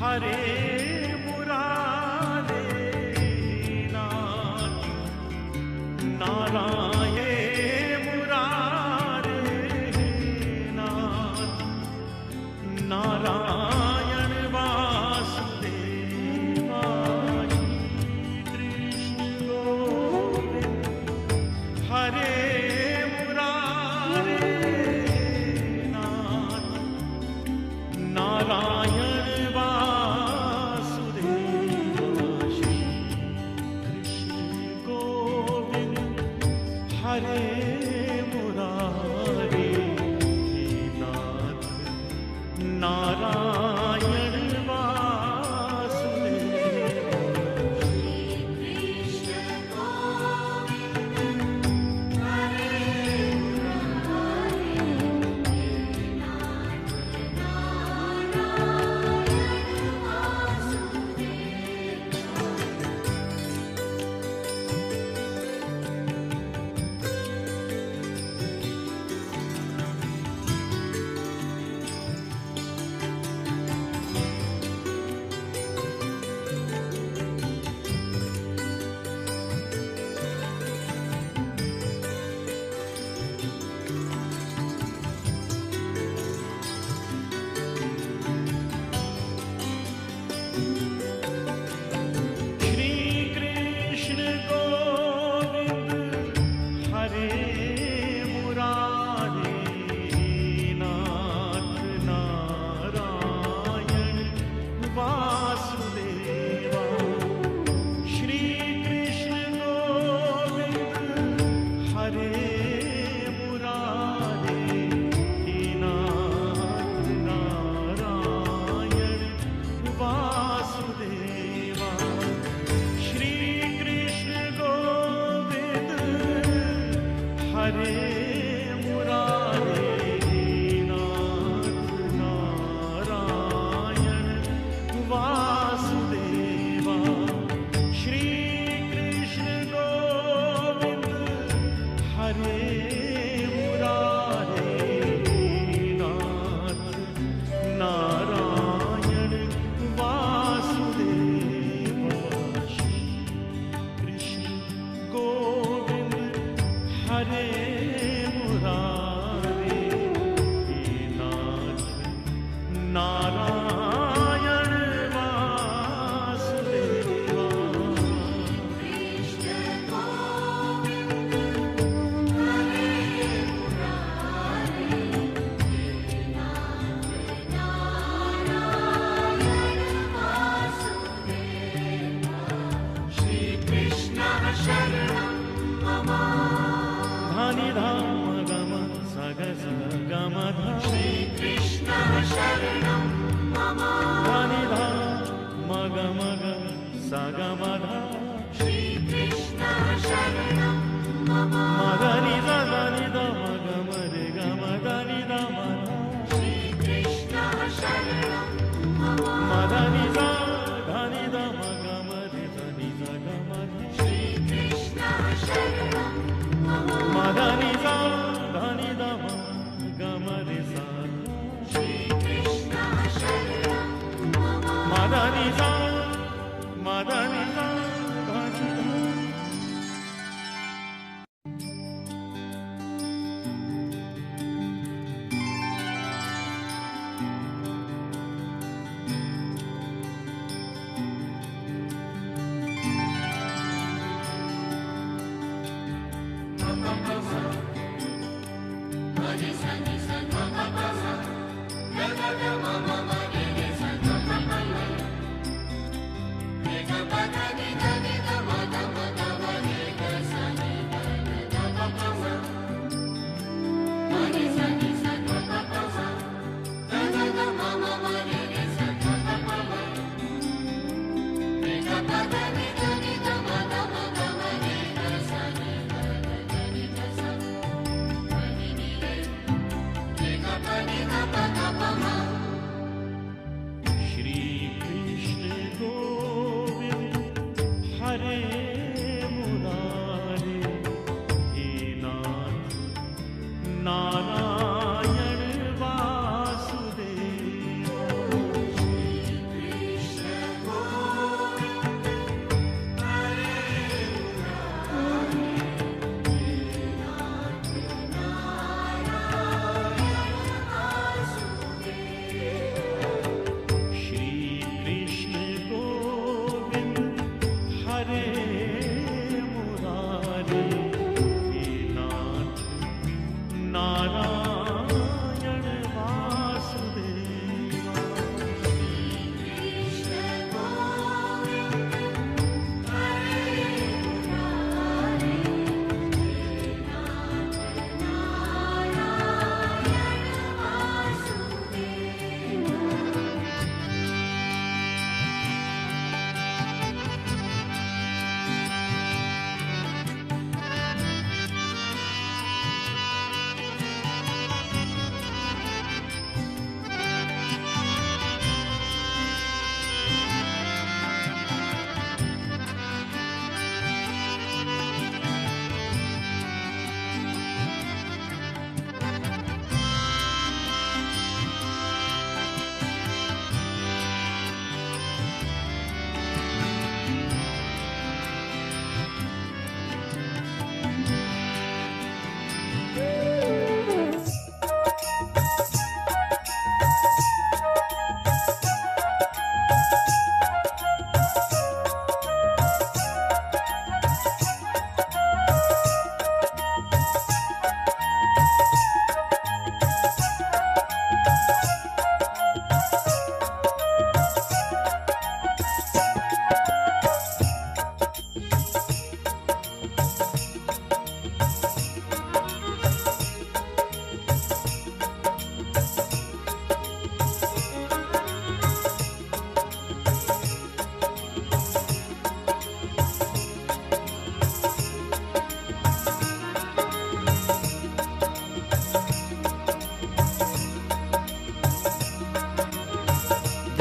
हरे मुरारे नाथ नारायण मुरारे नाथ नारायण वासुदेवा कृष्ण गोविंद हरे मुरारे नाथ नारायण हरे मुरारे नाथ नारायण वासुदेव कृष्ण गोविंद हरे मुरारे नाथ Narayan Vasudev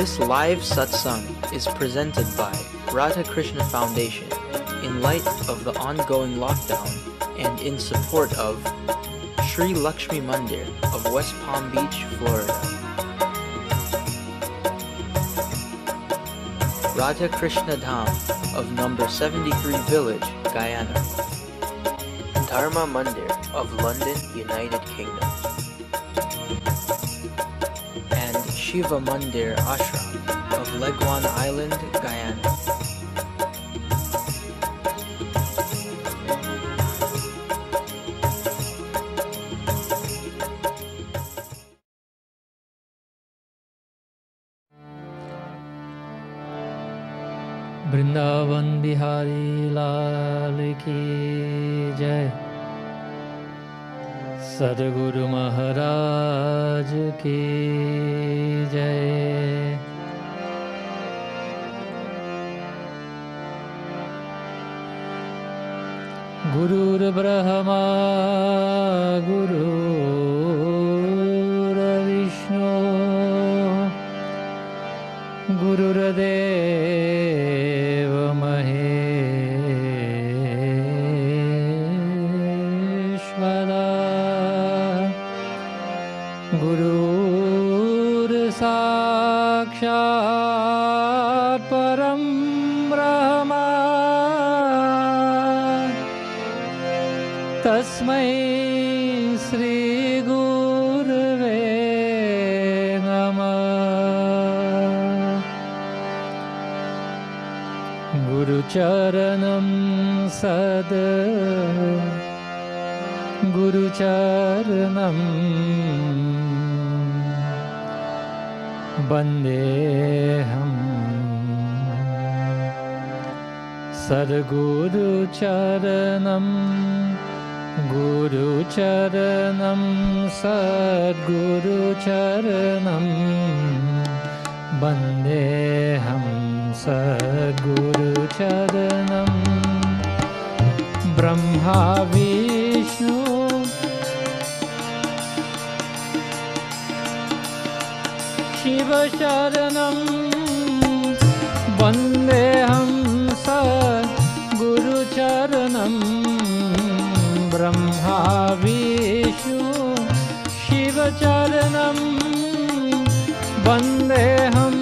This live satsang is presented by Radha Krishna Foundation in light of the ongoing lockdown and in support of Sri Lakshmi Mandir of West Palm Beach, Florida. Radha Krishna Dham of number 73 Village, Guyana. Dharma Mandir of London, United Kingdom. And Shiva Mandir Ashram of Leguan Island, Guyana. Vrindavan Bihari लाल की जय। सद्गुरु महाराज की जय। गुरुर्ब्रह्मा गुरुर्विष्णु गुरुर्देव महेश्वरा गुरुर्साक्षात् परं ब्रह्म तस्मै श्री गुरवे नमः। गुरुचरणं सद गुरुचरणं वन्देऽहं सद्गुरुचरणं गुरुचरणं सद्गुरुचरणं वन्देऽहं सद्गुरुचरणं। ब्रह्मा विष्णु शिवशरणं वन्देऽहं सद्गुरुचरणं। ब्रह्मा विष्णु शिवचरणं वन्देऽहं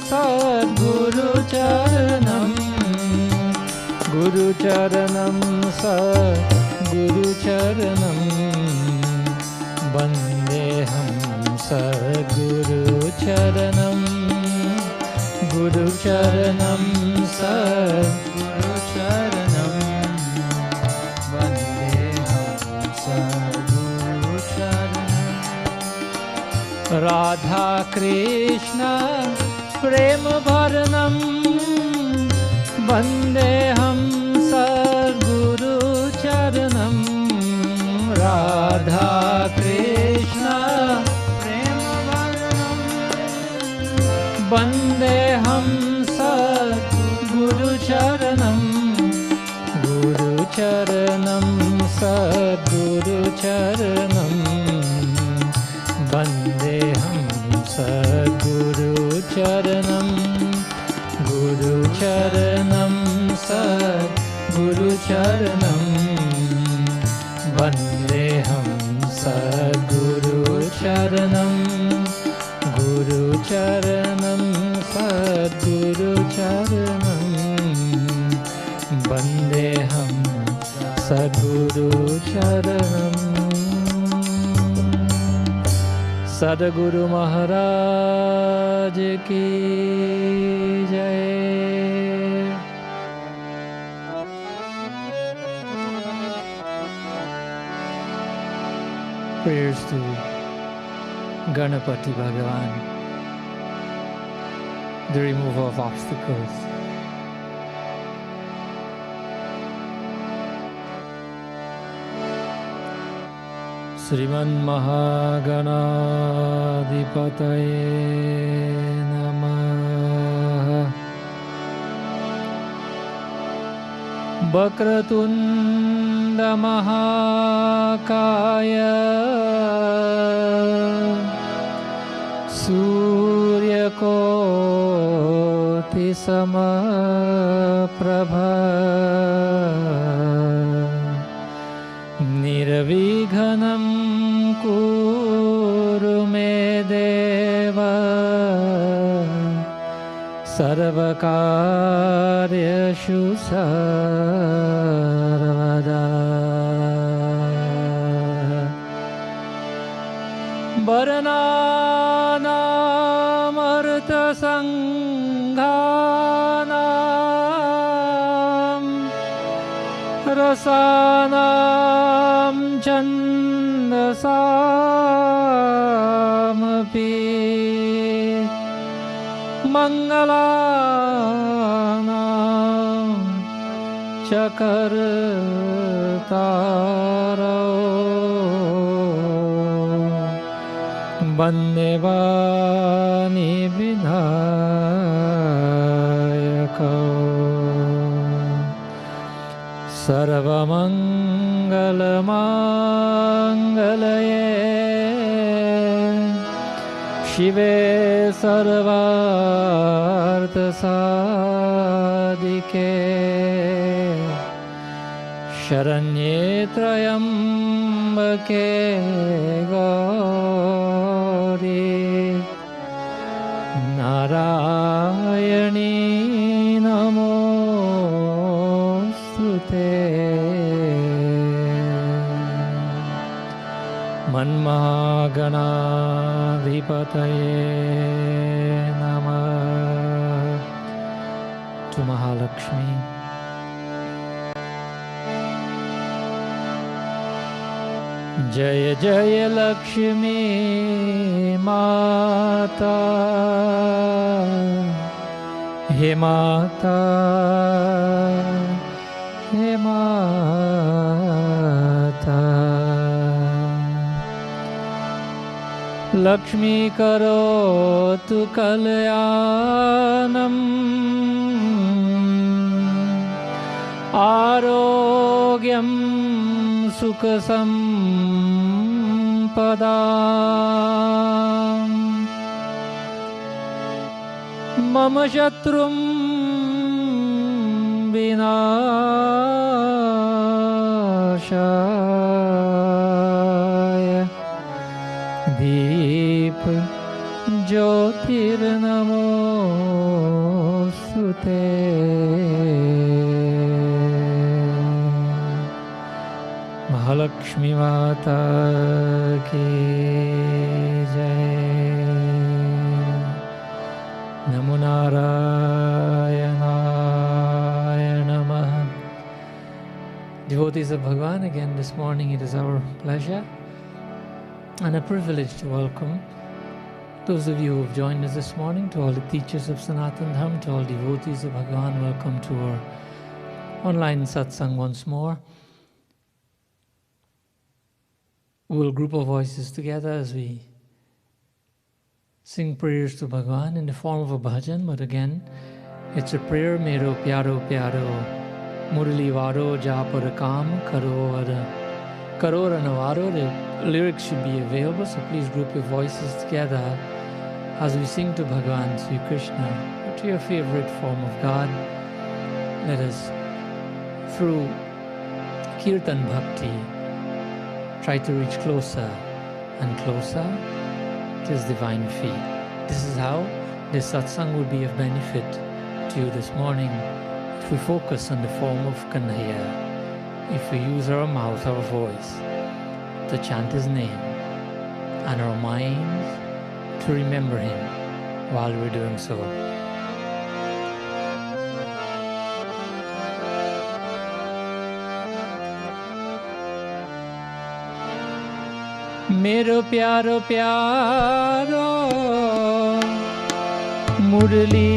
सद्गुरुचरणं। गुरुचरणं सद्गुरुचरणं वन्देऽहं सद्गुरुचरणं। गुरुचरणं सद्गुरुचरणं वन्देऽहं सद्गुरुचरणं। राधा कृष्ण प्रेम भरणं वन्देऽहं सद्गुरुचरणं। राधा कृष्ण प्रेम भरणं वन्देऽहं सद्गुरुचरणं। गुरुचरणं सद्गुरुचरणं वन्देऽहं सद्गुरुचरणं। गुरुचरणं सद्गुरुचरणं वन्देऽहं सद्गुरुचरणं। गुरुचरणं सद्गुरुचरणं वन्देऽहं सद्गुरुचरणम्। सद्गुरु महाराज की जय। Prayers to Ganapati Bhagavan, the removal of obstacles. श्रीमन्महागणाधिपतये नमः। वक्रतुण्ड महाकाय सूर्यकोटि कोटि समप्रभा निर्विघ्नं कुरु मे देव सर्वकार्येषु सर्वदा वर्णानामर्थसङ्घानां रसानां छन्दसामपि मङ्गलानां च कर्तारौ वन्देवानि विनायकौ सर्वमङ्गलमाङ्गल्ये शिवे सर्वार्थसाधिके शरण्ये त्र्यम्बके गौरी नारायणी नमोस्तुते मन्महागणाधिपतये नमः। To Mahalakshmi. जय जय लक्ष्मी माता हे माता हे माता लक्ष्मी करोतु कल्याणम् आरोग्यं सुखसम्पदा मम शत्रुं विनाशाय दीप ज्योतिर्नमोस्तुते। महालक्ष्मी माता की जय। नमो नारायणाय नमः। Devotees of Bhagavan, again this morning it is our pleasure and a privilege to welcome those of you who have joined us this morning, to all the teachers of Sanatana Dharma, to all devotees of Bhagavan, welcome to our online satsang once more. We'll group our voices together as we sing prayers to Bhagavan in the form of a bhajan, but again, it's a prayer, Mero Pyaro Pyaro, Murali Varo Japar Kam Karo Ranavaro. The lyrics should be available, so please group your voices together as we sing to Bhagavan Sri Krishna, or to your favorite form of God. Let us, through Kirtan Bhakti, try to reach closer and closer to His divine feet. This is how this satsang will be of benefit to you this morning. If we focus on the form of Kanhaiya, if we use our mouth, our voice, to chant His name, and our minds to remember Him while we're doing so. मेरो प्यारो प्यारो मुरली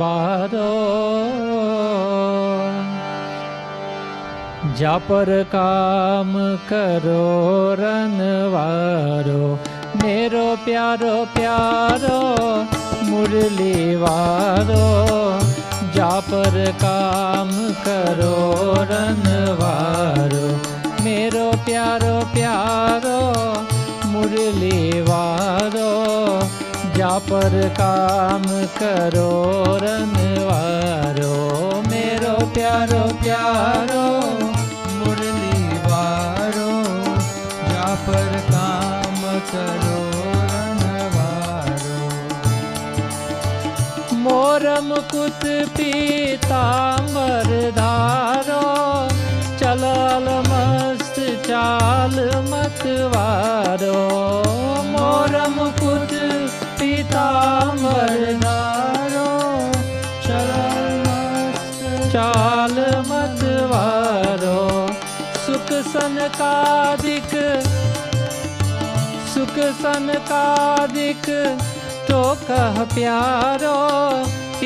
बारो जा पर काम करो रनवारो। मेरो प्यारो प्यारो मुरली वारो जा पर काम करो रनवारो। मेरो प्यारो प्यारो मुरली वारो जा पर काम करो रनवारो, मेरो प्यारो प्यारो मुरली वारो, जा पर काम करो रनवारो। मोर मुकुट पीतांबर धारो, चलल मस्त चाल मतवारो, मोर मुकुट पीतांबर धारो, चलल मस्त चाल मतवारो। सुख सनकादिक तो कह प्यारो,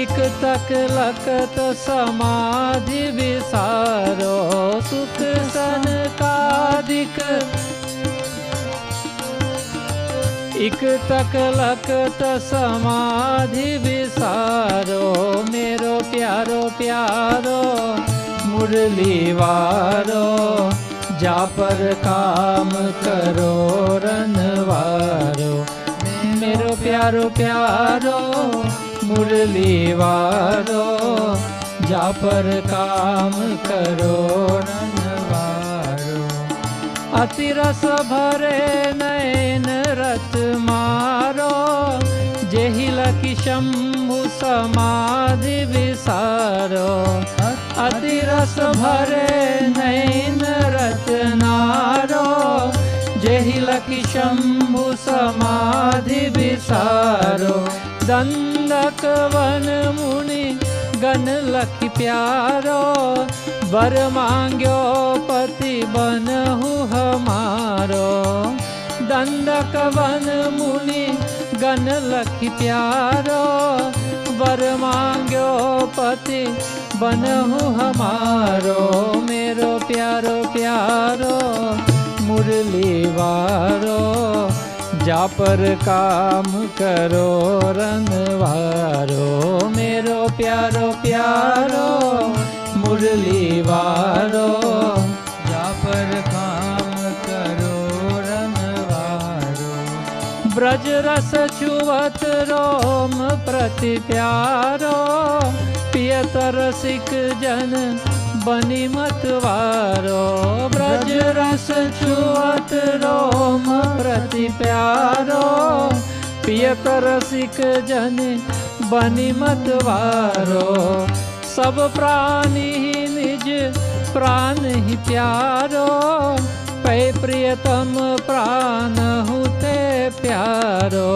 इक तक लखत समाधि विसारो। सुख सनकादिक इक तक लखत समाधि विसारो, मेरो प्यारो प्यारो मुरली वारो, जा पर काम करो रनवारो, मेरो प्यारो प्यारो मुरली वारो, जा पर काम करो रनवारो। अति रस भरे नयन रत मारो, जेहि लखि शंभु समाधि विसारो। अति रस भरे नयन रत नारो, जेहि लखि शंभु समाधि विसारो। दंडक वन मुनि गण लखि प्यारो, वर मांग्यो पति बनहु हमारो। दंडक वन मुनि गण लखि प्यारो, वर मांग्यो पति बनहु हमारो। मेरो प्यारो प्यारो मुरली वारो, जा पर काम करो रनवारो, मेरो प्यारो प्यारो मुरली वारो, जा पर काम करो रनवारो। ब्रज रस छुवत रोम प्रति प्यारो, पियत रसिक जन बनी मतवारो। ब्रज रस छुअत रोम प्रति प्यारो, पियत रसिक जन बनी मतवारो। सब प्राणी ही निज प्राण ही प्यारो, पै प्रियतम प्राण हुते प्यारो।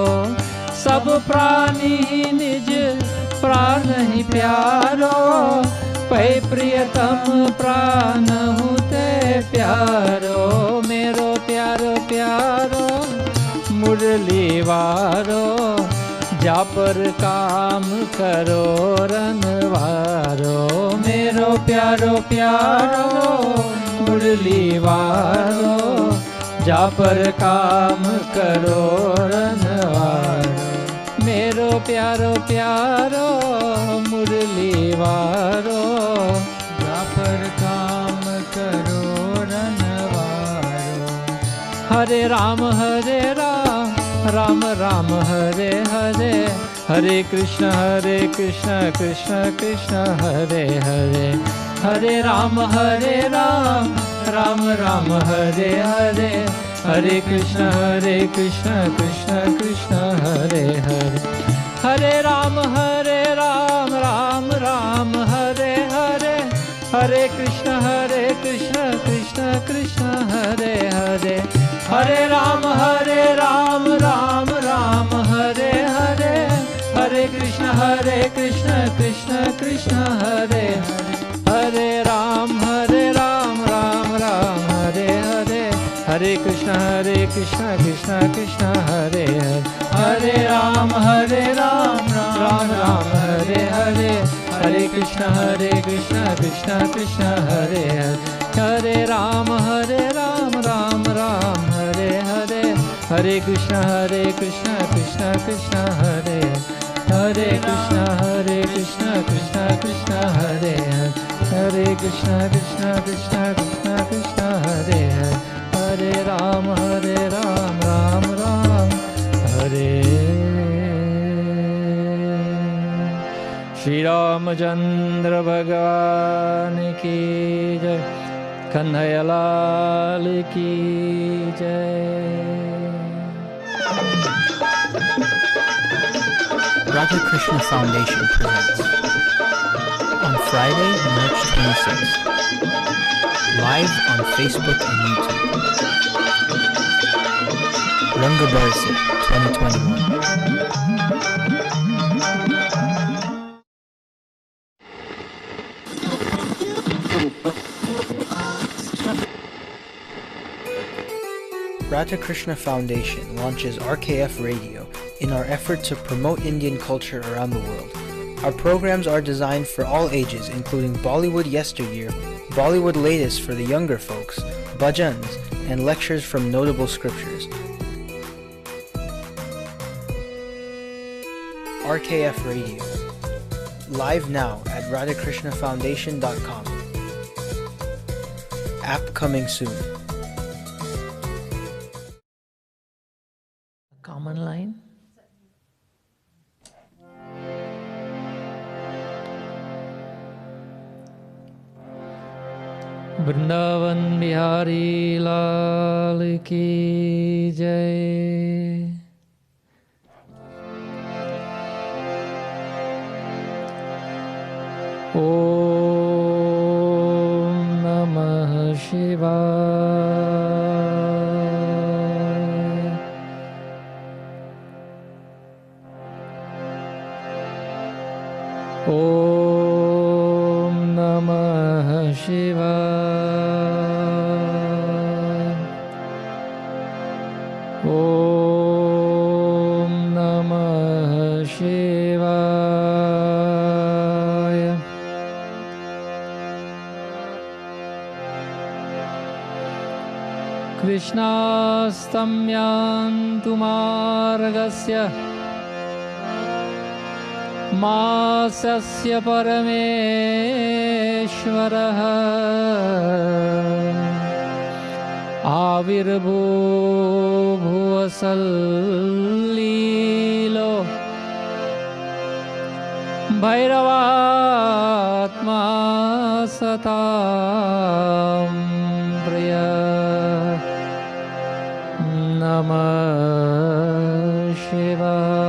सब प्राणी ही निज प्राण ही प्यारो, पै प्रियतम प्राण हुते प्यारो। मेरो प्यारो प्यारो मुरली वारो, जा पर काम करो रनवारो। मेरो प्यारो प्यारो मुरली वारो, जा पर काम करो रनवारो। मेरो प्यारो प्यारो मुरली वारो, जा पर काम करो रनवारो। हरे राम राम राम हरे हरे, हरे कृष्ण कृष्ण कृष्ण हरे हरे। हरे राम राम राम हरे हरे, हरे कृष्ण कृष्ण कृष्ण हरे हरे। हरे राम राम राम हरे हरे, हरे कृष्ण कृष्ण कृष्ण हरे हरे। हरे राम राम राम हरे हरे, हरे कृष्ण कृष्ण कृष्ण हरे हरे। हरे राम राम राम हरे हरे, हरे कृष्ण कृष्ण कृष्ण हरे हरे। हरे राम राम राम हरे हरे, हरे कृष्ण कृष्ण कृष्ण हरे हरे। हरे राम राम राम हरे हरे, हरे कृष्ण कृष्ण कृष्ण हरे। हरे कृष्ण कृष्ण कृष्ण हरे हरे, हरे कृष्ण कृष्ण कृष्ण हरे हरे। हरे राम राम राम हरे Shri Ramachandra Bhagwan ki jai, Kanhaiya Lal ki jai. Radha Krishna Foundation presents on Friday, March 26th, live on Facebook and YouTube, Ranga Barsi 2021. Radha Krishna Foundation launches RKF Radio in our effort to promote Indian culture around the world. Our programs are designed for all ages, including Bollywood yesteryear, Bollywood latest for the younger folks, bhajans, and lectures from notable scriptures. RKF Radio. Live now at radhakrishnafoundation.com. App coming soon. Common line. Vrindavan Bihari Lal ki jai. Om Namah Shivaya. Om Namah Shivaya. Om Namah Shivaya. Krishnastamyantu margasya Masasya Parameshwaraha Avirbho Bhuvasallilo Bhairavatma Satam Priya Namah Shivaya.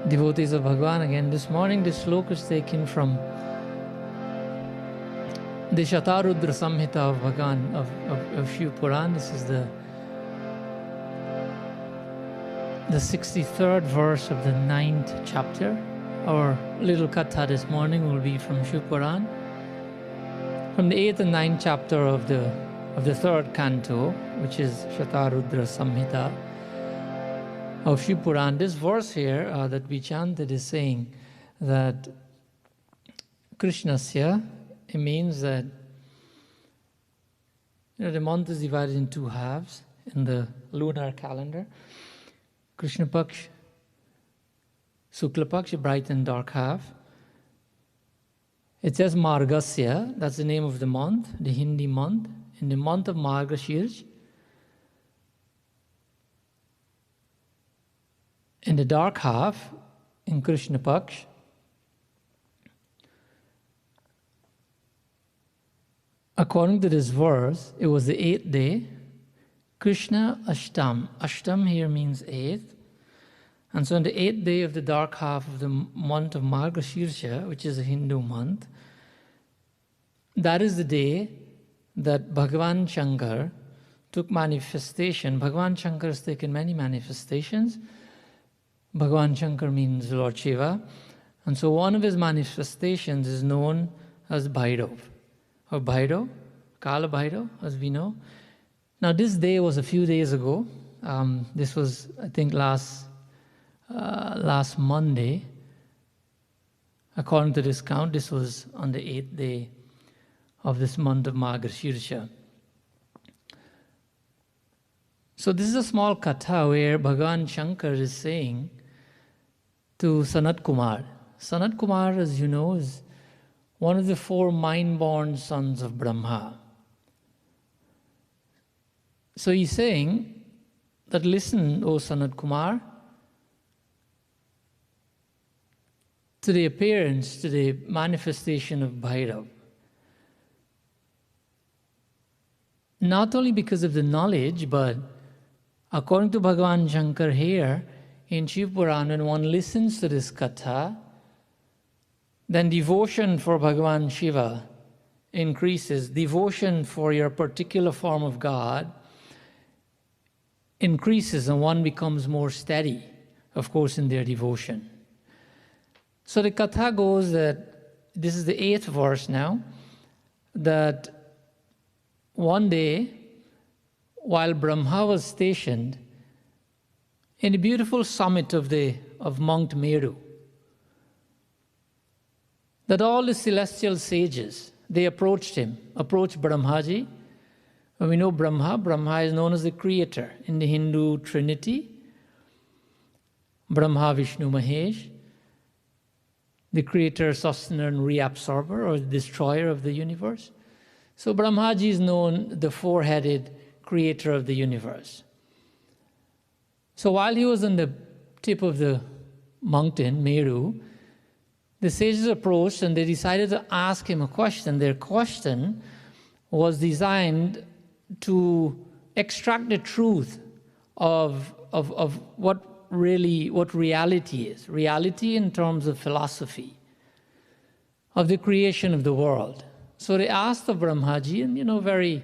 Devotees of Bhagwan, again this morning this sloka is taken from the Shatarudra Samhita of Bhagwan, of Shiv Puran. This is the 63rd verse of the 9th chapter. Our little katha this morning will be from Shiv Puran, from the 8th and 9th chapter of the 3rd canto, which is Shatarudra Samhita of Shiv Puran. This verse here that we chanted is saying that Krishnasya, it means that the month is divided in two halves in the lunar calendar. Krishna Paksh, Sukla Paksh, bright and dark half. It says Margasya, that's the name of the month, the Hindi month. In the month of Margashirsh, in the dark half, in Krishna Paksh, according to this verse, it was the 8th day, Krishna Ashtam. Ashtam here means 8th. And so on the 8th day of the dark half of the month of Margashirsha, which is a Hindu month, that is the day that Bhagavan Shankar took manifestation. Bhagavan Shankar has taken many manifestations. Bhagavan Shankar means Lord Shiva. And so one of his manifestations is known as Bhairav, or Bhairav, Kala Bhairav, as we know. Now this day was a few days ago. This was, I think, last Monday. According to this count, this was on the 8th day of this month of Margashirsha. So this is a small katha where Bhagavan Shankar is saying to Sanat Kumar. Sanat Kumar, as you know, is one of the 4 mind-born sons of Brahma. So he's saying that listen, O Sanat Kumar, to the appearance, to the manifestation of Bhairav. Not only because of the knowledge, but according to Bhagavan Shankar here, in Shiv Puran, when one listens to this katha, then devotion for Bhagavan Shiva increases. Devotion for your particular form of God increases, and one becomes more steady, of course, in their devotion. So the katha goes that, this is the 8th verse now, that one day, while Brahma was stationed in the beautiful summit of Mount Meru, that all the celestial sages, they approached Brahmaji. And we know Brahma is known as the creator in the Hindu Trinity. Brahma, Vishnu, Mahesh, the creator, sustainer, and reabsorber, or the destroyer of the universe. So Brahmaji is known the four-headed creator of the universe. So while he was on the tip of the mountain, Meru, the sages approached and they decided to ask him a question. Their question was designed to extract the truth of what reality is. Reality in terms of philosophy, of the creation of the world. So they asked of Brahmaji, and very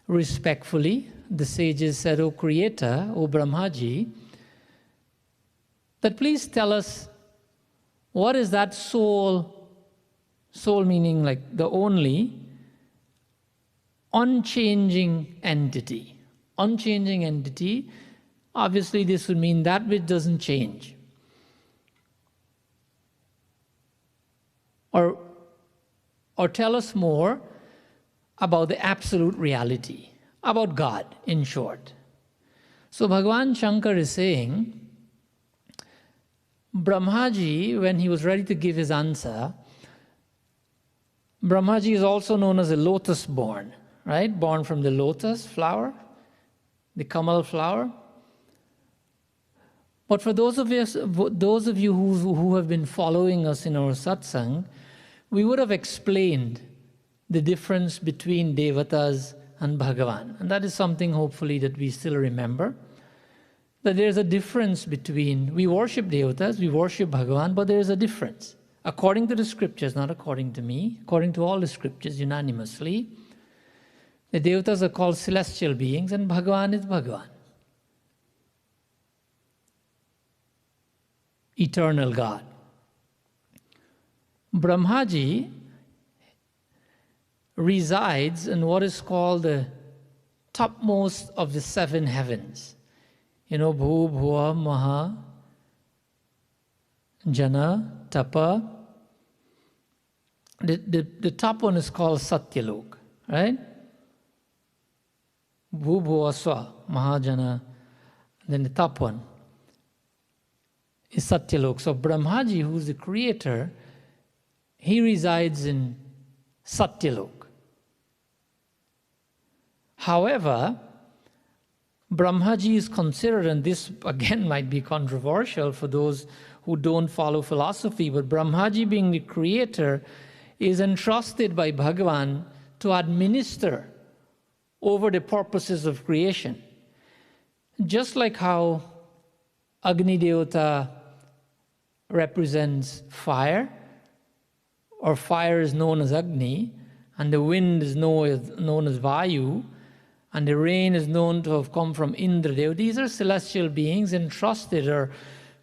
respectfully, the sages said, O Creator, O Brahmaji, that please tell us, what is that soul meaning like the only, unchanging entity? Unchanging entity, obviously this would mean that which doesn't change. Or tell us more about the absolute reality, about God, in short. So Bhagavan Shankar is saying, Brahmaji, when he was ready to give his answer, Brahmaji is also known as a lotus born, right? Born from the lotus flower, the Kamal flower. But for those of you who have been following us in our satsang, we would have explained the difference between Devatas and Bhagavan. And that is something hopefully that we still remember. That there's a difference between, we worship Devatas, we worship Bhagavan, but there is a difference. According to the scriptures, not according to me, according to all the scriptures unanimously, the Devatas are called celestial beings and Bhagavan is Bhagavan. Eternal God. Brahmaji resides in what is called the topmost of the 7 heavens. Bhu, Bhuva, Maha, Jana, Tapa. The top one is called Satyalok, right? Bhu, Bhuva, Swa, Maha, Jana. Then the top one is Satyalok. So Brahmaji, who is the creator, he resides in Satyalok. However, Brahmaji is considered, and this again might be controversial for those who don't follow philosophy, but Brahmaji, being the creator, is entrusted by Bhagavan to administer over the purposes of creation. Just like how Agni Devata represents fire, or fire is known as Agni, and the wind is known as Vayu, and the rain is known to have come from Indradev. These are celestial beings entrusted or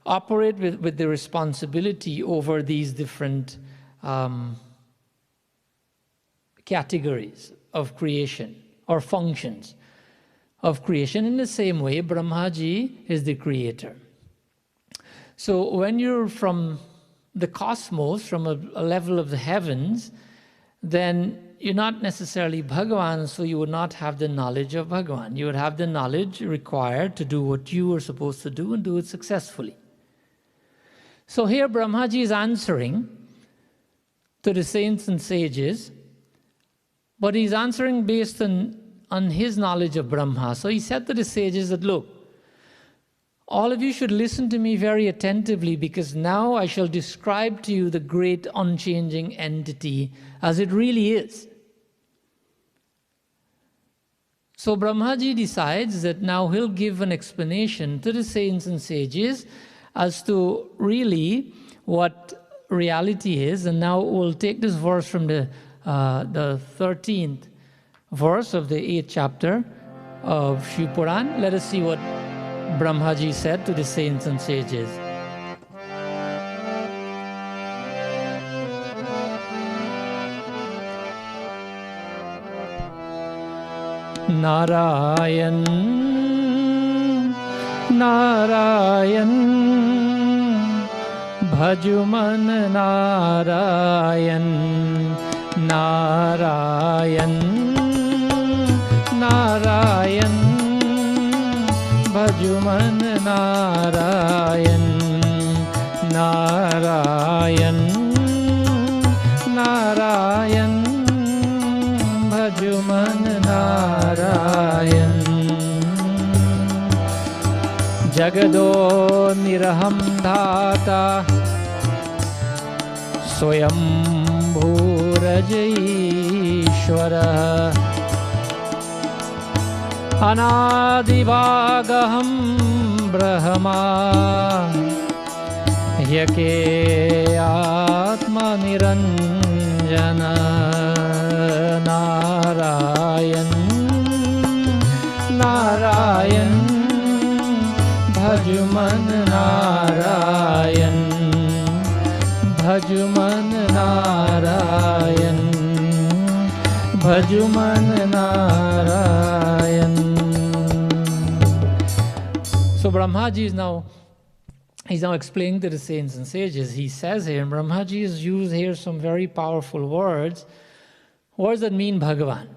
operate with the responsibility over these different categories of creation or functions of creation. In the same way, Brahmaji is the creator. So when you're from the cosmos, from a level of the heavens, then you're not necessarily Bhagavan, so you would not have the knowledge of Bhagavan. You would have the knowledge required to do what you are supposed to do and do it successfully. So here Brahmaji is answering to the saints and sages, but he's answering based on his knowledge of Brahma. So he said to the sages that, look, All of you should listen to me very attentively, because now I shall describe to you the great unchanging entity as it really is. So Brahmaji decides that now he'll give an explanation to the saints and sages as to really what reality is. And now we'll take this verse from the 13th verse of the 8th chapter of Shiv Puran. Let us see what Brahmaji said to the saints and sages. Narayan, Narayan, Bhajuman Narayan, Narayan, Narayan, Bhajuman Narayan, Narayan, Narayan, Bhajuman Narayan. Jagado niraham dhata Swayam bhurajishwara Anadivagaham brahma Yake atma niranjana Narayan, Narayan, Bhajuman Narayan, Bhajuman Narayan, Bhajuman Narayan. So Brahmaji is now, he's now explaining to the saints and sages. He says here, and Brahmaji has used here some very powerful words that mean Bhagavan.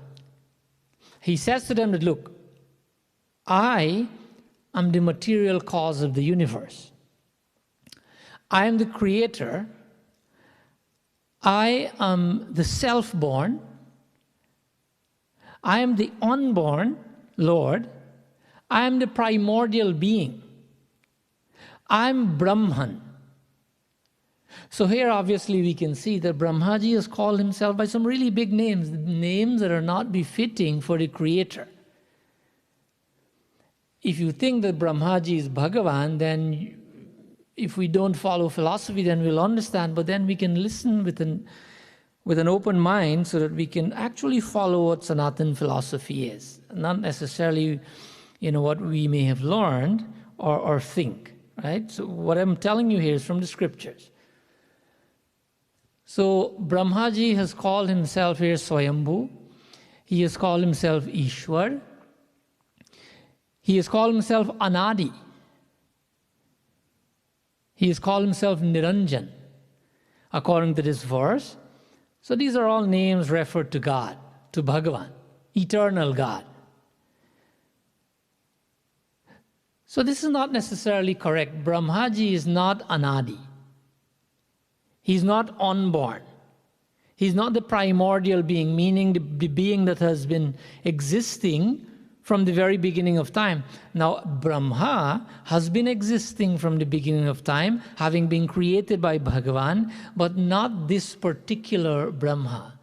He says to them that, look, I am the material cause of the universe. I am the creator. I am the self-born. I am the unborn Lord. I am the primordial being. I am Brahman. So here obviously we can see that Brahmaji has called himself by some really big names, names that are not befitting for the creator. If you think that Brahmaji is Bhagavan, then if we don't follow philosophy, then we'll understand, but then we can listen with an open mind so that we can actually follow what Sanatan philosophy is, not necessarily, what we may have learned or think, right? So what I'm telling you here is from the scriptures. So Brahmaji has called himself here Swayambhu. He has called himself Ishwar. He has called himself Anadi. He has called himself Niranjan, according to this verse. So these are all names referred to God, to Bhagavan, eternal God. So this is not necessarily correct. Brahmaji is not Anadi. He's not unborn. He's not the primordial being, meaning the being that has been existing from the very beginning of time. Now, Brahma has been existing from the beginning of time, having been created by Bhagavan, but not this particular Brahma.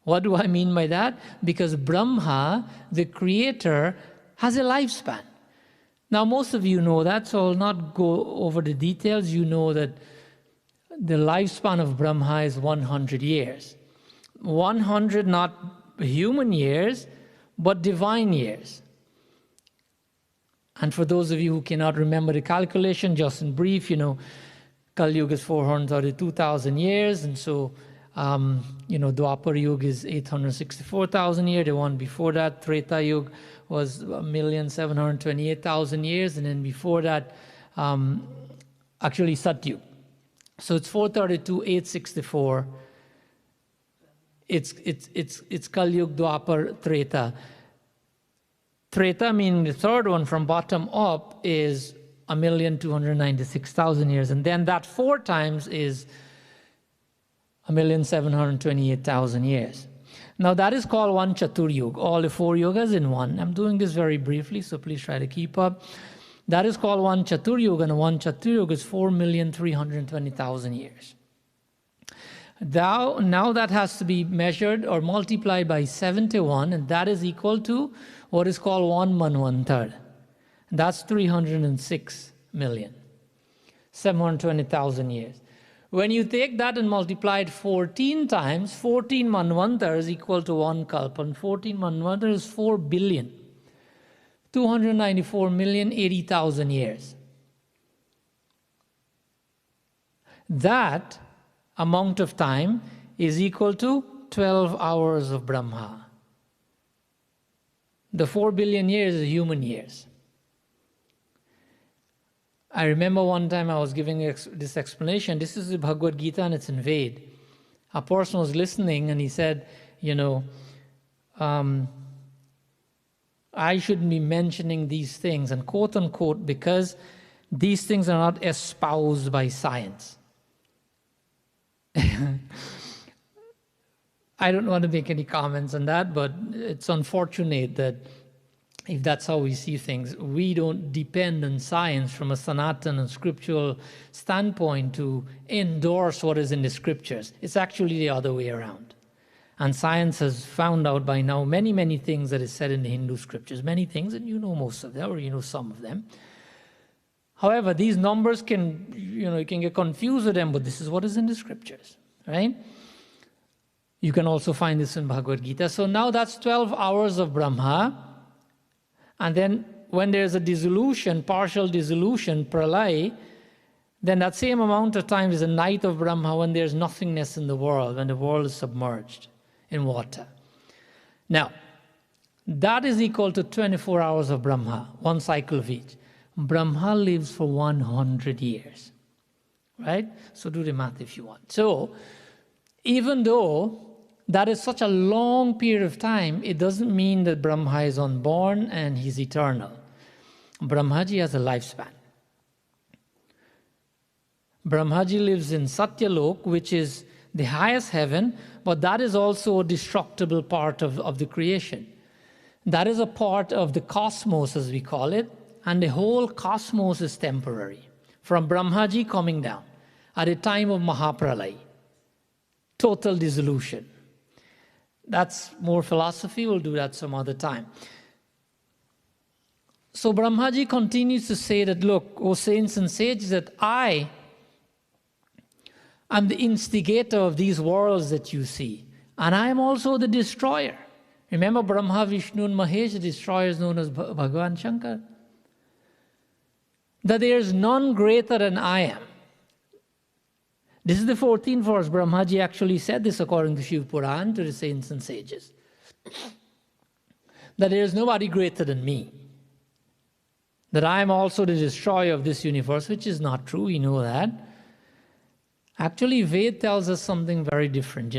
What do I mean by that? Because Brahma, the creator, has a lifespan. Now, most of you know that, so I'll not go over the details. You know that the lifespan of Brahma is 100 years. 100 not human years, but divine years. And for those of you who cannot remember the calculation, just in brief, Kali Yuga is 432,000 years, and so, Dwapar Yuga is 864,000 years. The one before that, Treta Yuga, was 1,728,000 years, and then before that, actually Satyug. So it's 432, 864. It's Kali Yuga, Dwapar, Treta. Treta, meaning the third one from bottom up, is 1,296,000 years, and then that 4 times is 1,728,000 years. Now that is called one Chatur Yuga, all the 4 yogas in one. I'm doing this very briefly, so please try to keep up. That is called one Chaturyuga, and one Chaturyuga is 4,320,000 years. Now that has to be measured or multiplied by 71, and that is equal to what is called one Manvantar. That's 306,720,000 years. When you take that and multiply it 14 times, 14 Manvantar is equal to one Kalpa, and 14 Manvantar is 4,294,080,000 years. That amount of time is equal to 12 hours of Brahma. The 4 billion years is human years. I remember one time I was giving this explanation. This is the Bhagavad Gita and it's in Ved. A person was listening and he said, I shouldn't be mentioning these things, and quote unquote, because these things are not espoused by science. I don't want to make any comments on that, but it's unfortunate that if that's how we see things, we don't depend on science from a Sanatana and scriptural standpoint to endorse what is in the scriptures. It's actually the other way around. And science has found out by now many, many things that is said in the Hindu scriptures, many things, and you know most of them, or you know some of them. However, these numbers can, you can get confused with them, but this is what is in the scriptures, right? You can also find this in Bhagavad Gita. So now that's 12 hours of Brahma. And then when there's a dissolution, partial dissolution, pralay, then that same amount of time is a night of Brahma when there's nothingness in the world, when the world is submerged in water. Now, that is equal to 24 hours of Brahma, one cycle of each. Brahma lives for 100 years, right? So do the math if you want. So even though that is such a long period of time, it doesn't mean that Brahma is unborn and he's eternal. Brahmaji has a lifespan. Brahmaji lives in Satyalok, which is the highest heaven, but that is also a destructible part of the creation. That is a part of the cosmos, as we call it, and the whole cosmos is temporary. From Brahmaji coming down at a time of Mahapralay, total dissolution. That's more philosophy, we'll do that some other time. So Brahmaji continues to say that, look, O saints and sages, that I am the instigator of these worlds that you see, and I am also the destroyer. Remember Brahma, Vishnu and Mahesh, the destroyer is known as Bhagavan Shankar. That there is none greater than I am. This is the 14th verse. Brahmaji actually said this according to Shiv Puran to the saints and sages. That there is nobody greater than me. That I am also the destroyer of this universe, which is not true, we know that. Actually, Ved tells us something very different,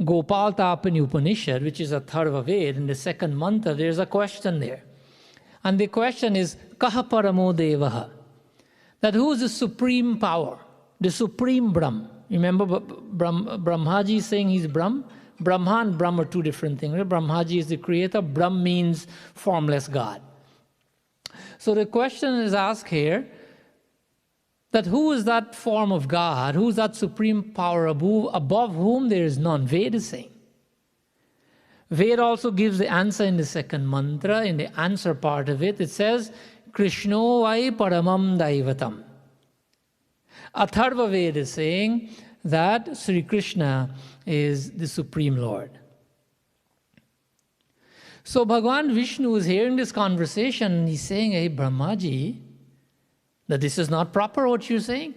Gopal Tapani Upanishad, which is a third of a Ved, in the second mantra, there's a question there. And the question is, Kaha Paramo Devaha? That who is the supreme power, the supreme Brahm? Remember Brahmaji is saying he's Brahm? Brahma and Brahm are two different things. Brahmaji is the creator, Brahm means formless God. So the question is asked here, that who is that form of God, who is that supreme power above whom there is none? Ved is saying. Ved also gives the answer in the second mantra. In the answer part of it, it says, Krishno vai paramam daivatam. Atharva Ved is saying that Sri Krishna is the Supreme Lord. So Bhagavan Vishnu is hearing this conversation and he's saying, hey Brahmaji, that this is not proper what you're saying.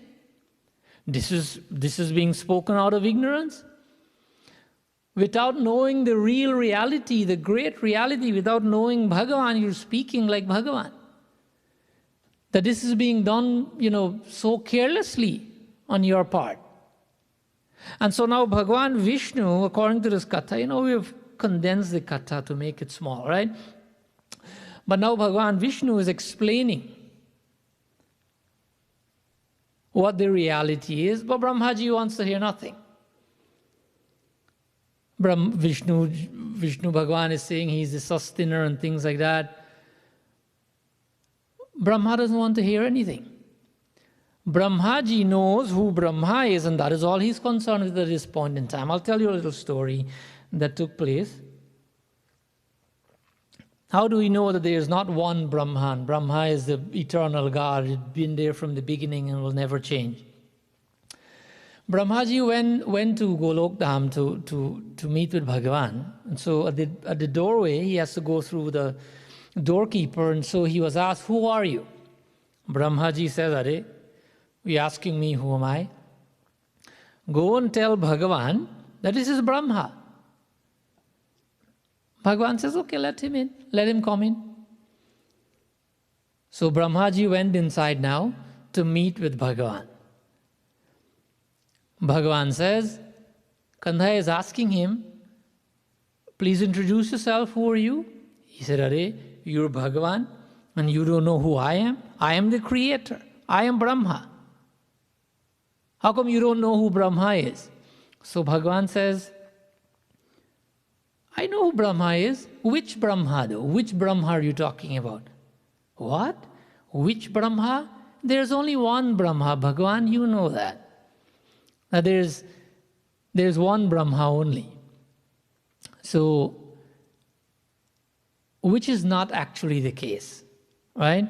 This is being spoken out of ignorance. Without knowing the real reality, the great reality, without knowing Bhagavan, you're speaking like Bhagavan. That this is being done, so carelessly on your part. And so now Bhagavan Vishnu, according to this katha, we have condensed the katha to make it small, right? But now Bhagavan Vishnu is explaining what the reality is, but Brahmaji wants to hear nothing. Vishnu Bhagavan is saying he's the sustainer and things like that. Brahma doesn't want to hear anything. Brahmaji knows who Brahma is, and that is all he's concerned with at this point in time. I'll tell you a little story that took place. How do we know that there is not one Brahman? Brahma is the eternal God. It's been there from the beginning and will never change. Brahmaji went to Golok Dham to meet with Bhagavan. And so at the doorway, he has to go through the doorkeeper. And so he was asked, "Who are you?" Brahmaji says, "Are, you're asking me who am I? Go and tell Bhagavan that this is Brahma." Bhagavan says, "Okay, let him in. Let him come in." So Brahmaji went inside now to meet with Bhagavan. Bhagavan says, Kandha is asking him, "Please introduce yourself. Who are you?" He said, "Are, you're Bhagavan and you don't know who I am? I am the creator. I am Brahma. How come you don't know who Brahma is?" So Bhagavan says, "I know who Brahma is." "Which Brahma though? Which Brahma are you talking about?" "What? Which Brahma? There's only one Brahma, Bhagavan, you know that. Now there's one Brahma only." So, which is not actually the case, right?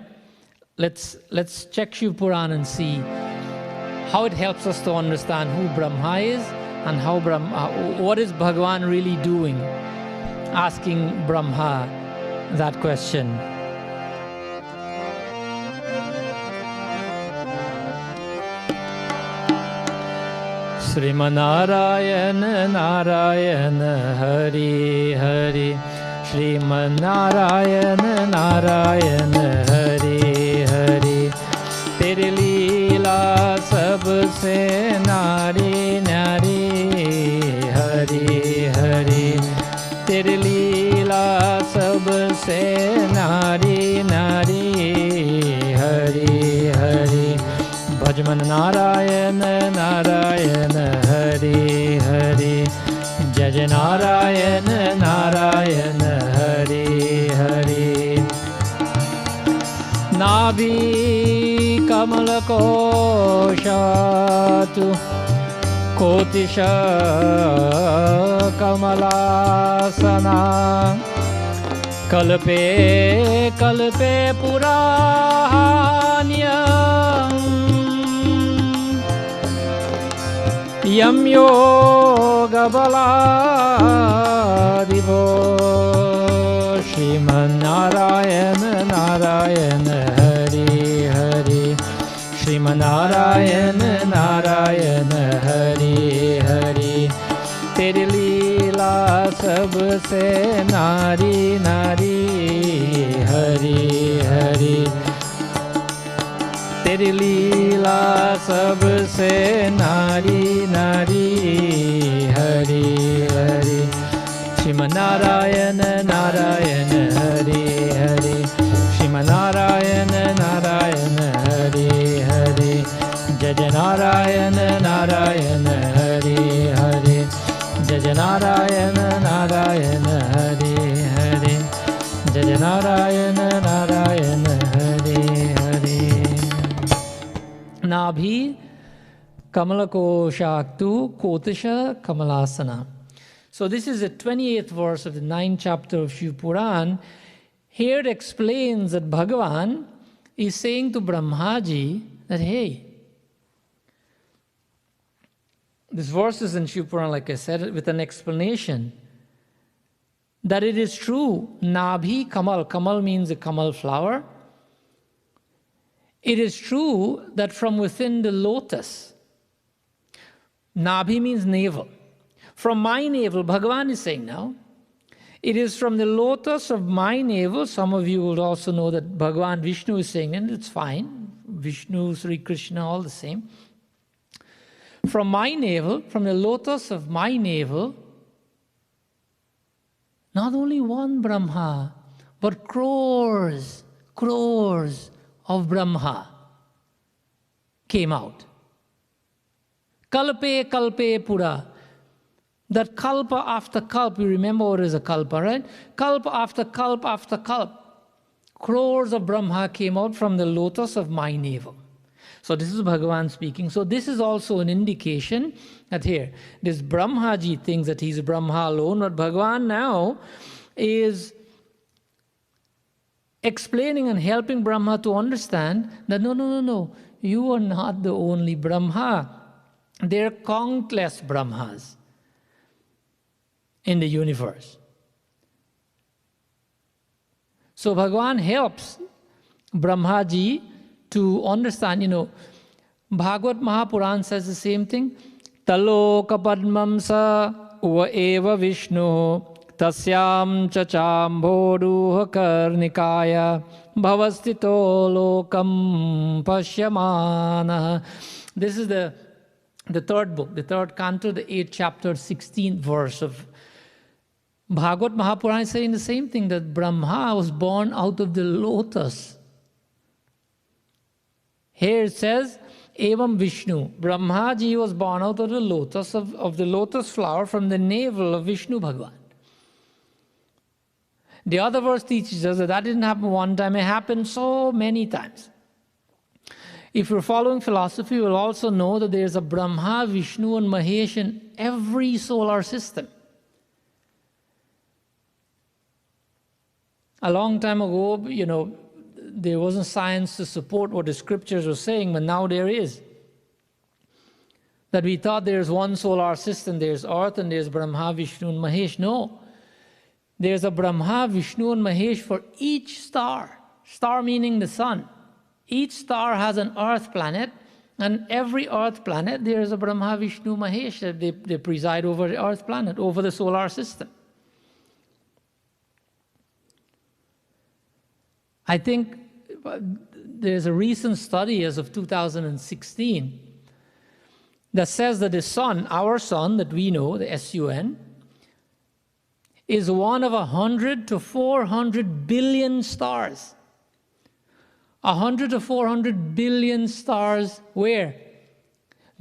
Let's check Shiv Puran and see how it helps us to understand who Brahma is and what is Bhagavan really doing, asking Brahma that question. Srimanarayana Narayana Hari Hari, Srimanarayana Narayana Hari Hari, Tere Leela sabse nari nari, Hari Hari, Tere Leela sabse nari nari, Hari Hari. Bhajman Narayana Narayana Hari Hari, Jaj Narayana Narayana Hari Hari. Nabhi Kamala Koshatu Kotisha Kamalasana, Kalpe Kalpe Purahanyam Yam Yoga Baladivo. Shriman Narayana Narayana Hari Hari, Shriman Narayana Narayana Hari Hari, Tere Leela sabse nari nari, Hari Hari, Tere Leela sabse nari nari, Hari Hari. Shriman Narayana Narayana Hari Hari, Shriman Narayana Narayana Hari Hari, Jaj Narayana Narayana Hari Hari, Jaj Narayana Narayana Hari Hari, Jaj Narayana Narayana Hari Hari. Nabhi Kamalako Shaktu Kotisha Kamalasana. So this is the 28th verse of the 9th chapter of Shiv Puran. Here it explains that Bhagavan is saying to Brahmaji that, hey, this verse is in Shiv Puran, like I said, with an explanation that it is true, Nabhi Kamal, Kamal means a Kamal flower. It is true that from within the lotus, Nabhi means navel. From my navel, Bhagavan is saying now, it is from the lotus of my navel. Some of you will also know that Bhagavan Vishnu is saying, and it's fine, Vishnu, Sri Krishna, all the same. From my navel, from the lotus of my navel, not only one Brahma, but crores of Brahma came out. Kalpe kalpe pura. That kalpa after kalpa, you remember what is a kalpa, right? Kalpa after kalpa after kalpa. crores of Brahma came out from the lotus of my navel. So this is Bhagavan speaking. So this is also an indication that here, this Brahmaji thinks that he's Brahma alone, but Bhagavan now is explaining and helping Brahma to understand that no, you are not the only Brahma. There are countless Brahmas in the universe. So Bhagavan helps Brahmaji to understand, Bhagavad Mahapuran says the same thing. Taloka padmam sa uva eva Vishnu tasyam chachambhoduha karnikaya bhavastito lokam pashyamana. This is the third book, the third canto, the 8th chapter, 16th verse of Bhagavad Mahapuran is saying the same thing, that Brahma was born out of the lotus. Here it says, Evam Vishnu. Brahmaji was born out of the lotus, of the lotus flower from the navel of Vishnu Bhagavan. The other verse teaches us that that didn't happen one time, it happened so many times. If you're following philosophy, you will also know that there's a Brahma, Vishnu, and Mahesh in every solar system. A long time ago, there wasn't science to support what the scriptures were saying, but now there is. That we thought there's one solar system, there's Earth, and there's Brahma, Vishnu, and Mahesh. No. There's a Brahma, Vishnu, and Mahesh for each star. Star meaning the sun. Each star has an Earth planet, and every Earth planet, there is a Brahma, Vishnu, Mahesh. They preside over the Earth planet, over the solar system. I think there's a recent study as of 2016 that says that the sun, our sun that we know, the SUN, is one of 100 to 400 billion stars. 100 to 400 billion stars where?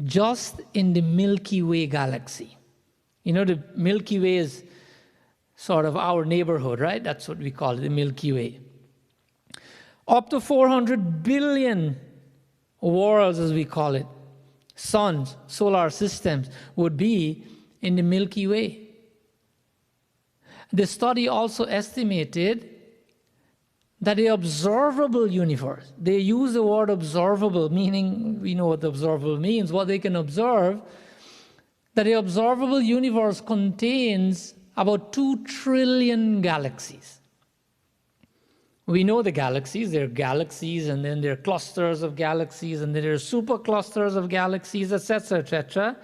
Just in the Milky Way galaxy. The Milky Way is sort of our neighborhood, right? That's what we call it, the Milky Way. Up to 400 billion worlds, as we call it, suns, solar systems, would be in the Milky Way. The study also estimated that the observable universe, they use the word observable, meaning we know what observable means, what they can observe, that the observable universe contains about 2 trillion galaxies. We know the galaxies, there are galaxies, and then there are clusters of galaxies, and then there are superclusters of galaxies, etc., etc.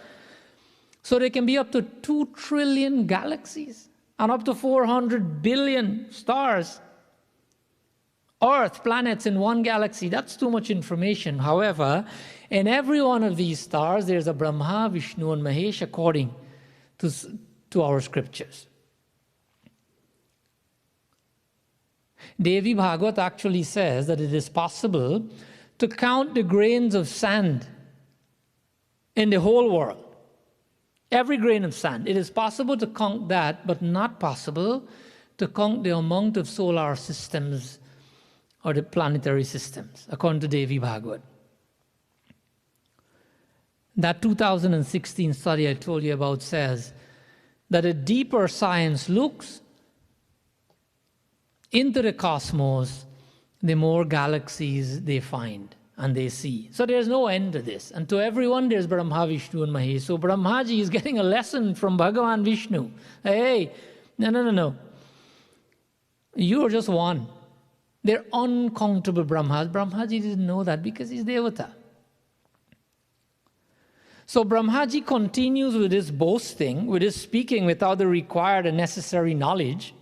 So there can be up to 2 trillion galaxies and up to 400 billion stars. Earth, planets in one galaxy, that's too much information. However, in every one of these stars, there's a Brahma, Vishnu, and Mahesh according to our scriptures. Devi Bhagavat actually says that it is possible to count the grains of sand in the whole world. Every grain of sand. It is possible to count that, but not possible to count the amount of solar systems or the planetary systems, according to Devi Bhagavat. That 2016 study I told you about says that a deeper science looks into the cosmos, the more galaxies they find and they see. So there's no end to this. And to everyone, there's Brahma, Vishnu, and Mahesh. So Brahmaji is getting a lesson from Bhagavan Vishnu. Hey, no. You're just one. They're uncountable Brahmas. Brahmaji didn't know that because he's Devata. So Brahmaji continues with his boasting, with his speaking without the required and necessary knowledge.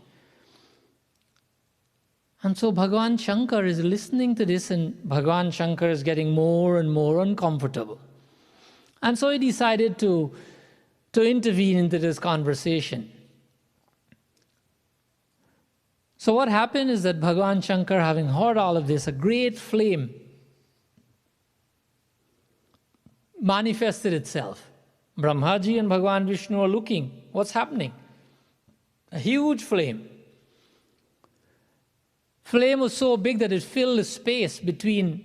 And so Bhagavan Shankar is listening to this, and Bhagavan Shankar is getting more and more uncomfortable. And so he decided to intervene into this conversation. So what happened is that Bhagavan Shankar, having heard all of this, a great flame manifested itself. Brahmaji and Bhagavan Vishnu are looking. What's happening? A huge flame. Flame was so big that it filled the space between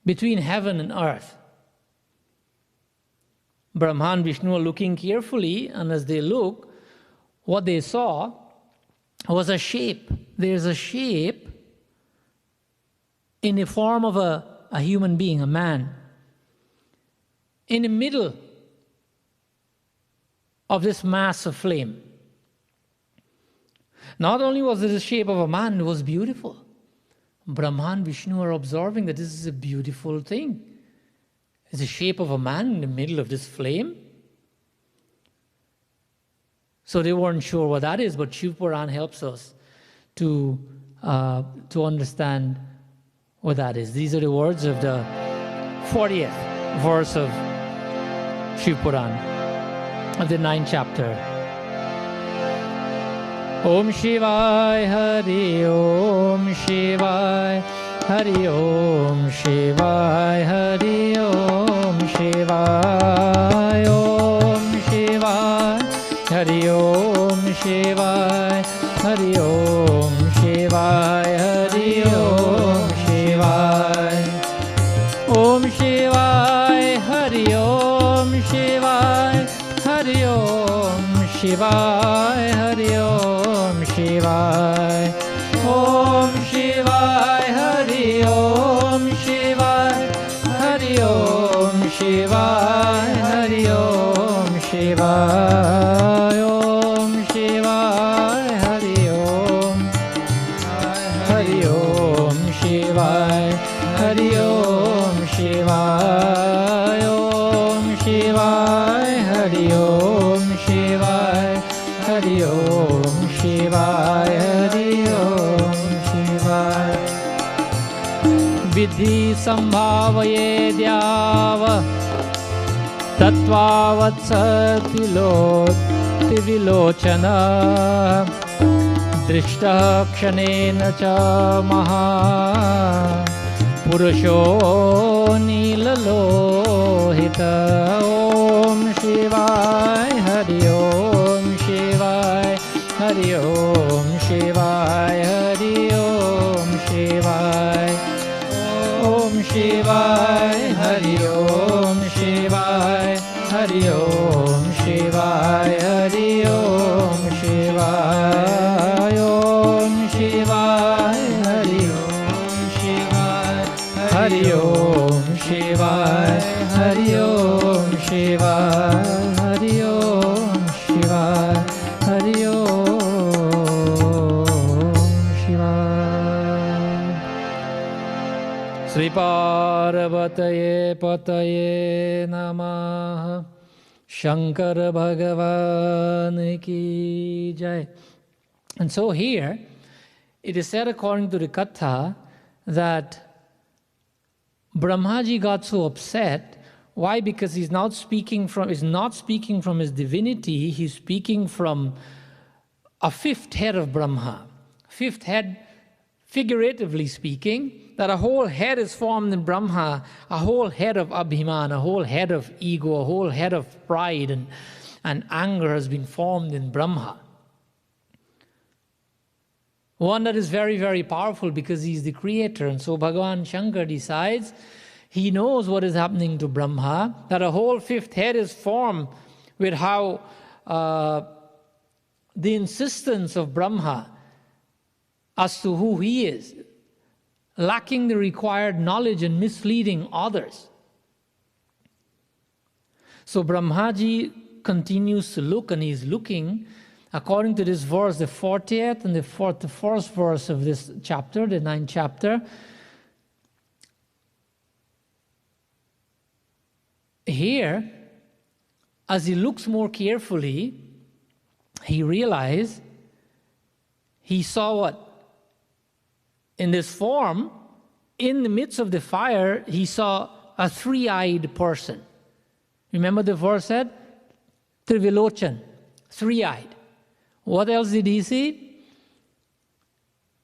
heaven and earth. Brahma and Vishnu are looking carefully, and as they look, what they saw was a shape. There's a shape in the form of a human being, a man, in the middle of this mass of flame. Not only was it the shape of a man, it was beautiful. Brahma and Vishnu are observing that this is a beautiful thing. It's the shape of a man in the middle of this flame. So they weren't sure what that is, but Shiv Puran helps us to understand what that is. These are the words of the 40th verse of Shiv Puran, of the 9th chapter. Om Shivaya Hari Om Shivaya Hari Om Shivaya Hari Om Shivaya Om Shivaya Hari Om Shivaya Hari Om Shivaya Hari Om Shivaya Om Shivaya Hari Om Shivaya Hari Om Shivaya Hari Om Shivaya Om Shivaya Hari Om Shivaya Hari Om Shivaya Hari Om Shivaya Om Shivaya Hari Om Hari Om Shivaya Hari Om Shivaya Om Shivaya Hari Om Shivaya Hari Om Shivaya Hari Om Shivaya Vidhi sambhavaye dyava tattvavat vilochana drishta kshanena cha maha purusho nilalohita Om Shivaya Hari Om Shivaya Hari Om Shivaya Hari Om Shivaya Om Shivaya Hari Om Shivaya Hari Om Shivaya Hari Om Shivaya Om Shivaya Hari Om Shivaya Hari Om Shivaya Hari Om Shivaya Hari Om Shivaya Hari Om Shivaya Sri Parvataye Pataye Namaha Shankar Bhagavan Ki Jai. And so here, it is said according to the Katha that Brahmaji got so upset. Why? Because he's not speaking from his divinity, he's speaking from a fifth head of Brahma. Fifth head, figuratively speaking, that a whole head is formed in Brahma, a whole head of Abhiman, a whole head of ego, a whole head of pride and anger has been formed in Brahma. One that is very, very powerful because he's the creator. And so Bhagavan Shankar decides, he knows what is happening to Brahma, that a whole fifth head is formed with how the insistence of Brahma as to who he is, lacking the required knowledge and misleading others. So Brahmaji continues to look, and he's looking according to this verse, the 40th and the first verse of this chapter, the 9th chapter. Here, as he looks more carefully, he realized he saw what? In this form, in the midst of the fire, he saw a three-eyed person. Remember the verse said? Trivilochan, three-eyed. What else did he see?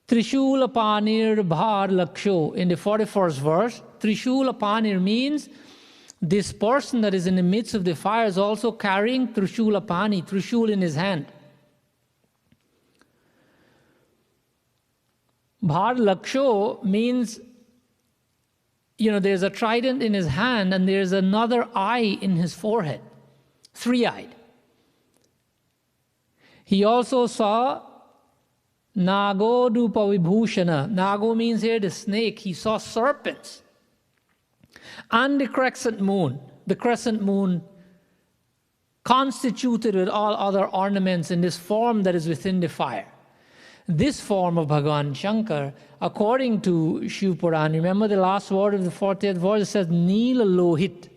Trishula Panir Bhar Laksho. In the 41st verse, Trishula Panir means this person that is in the midst of the fire is also carrying Trishula Pani, Trishul in his hand. Bhar Laksho means, there's a trident in his hand and there's another eye in his forehead, three-eyed. He also saw Nago Dupa Vibhushana. Nago means here the snake. He saw serpents. And the crescent moon. The crescent moon constituted with all other ornaments in this form that is within the fire. This form of Bhagavan Shankar, according to Shiv Puran, remember the last word of the 40th verse, it says Nila Lohit.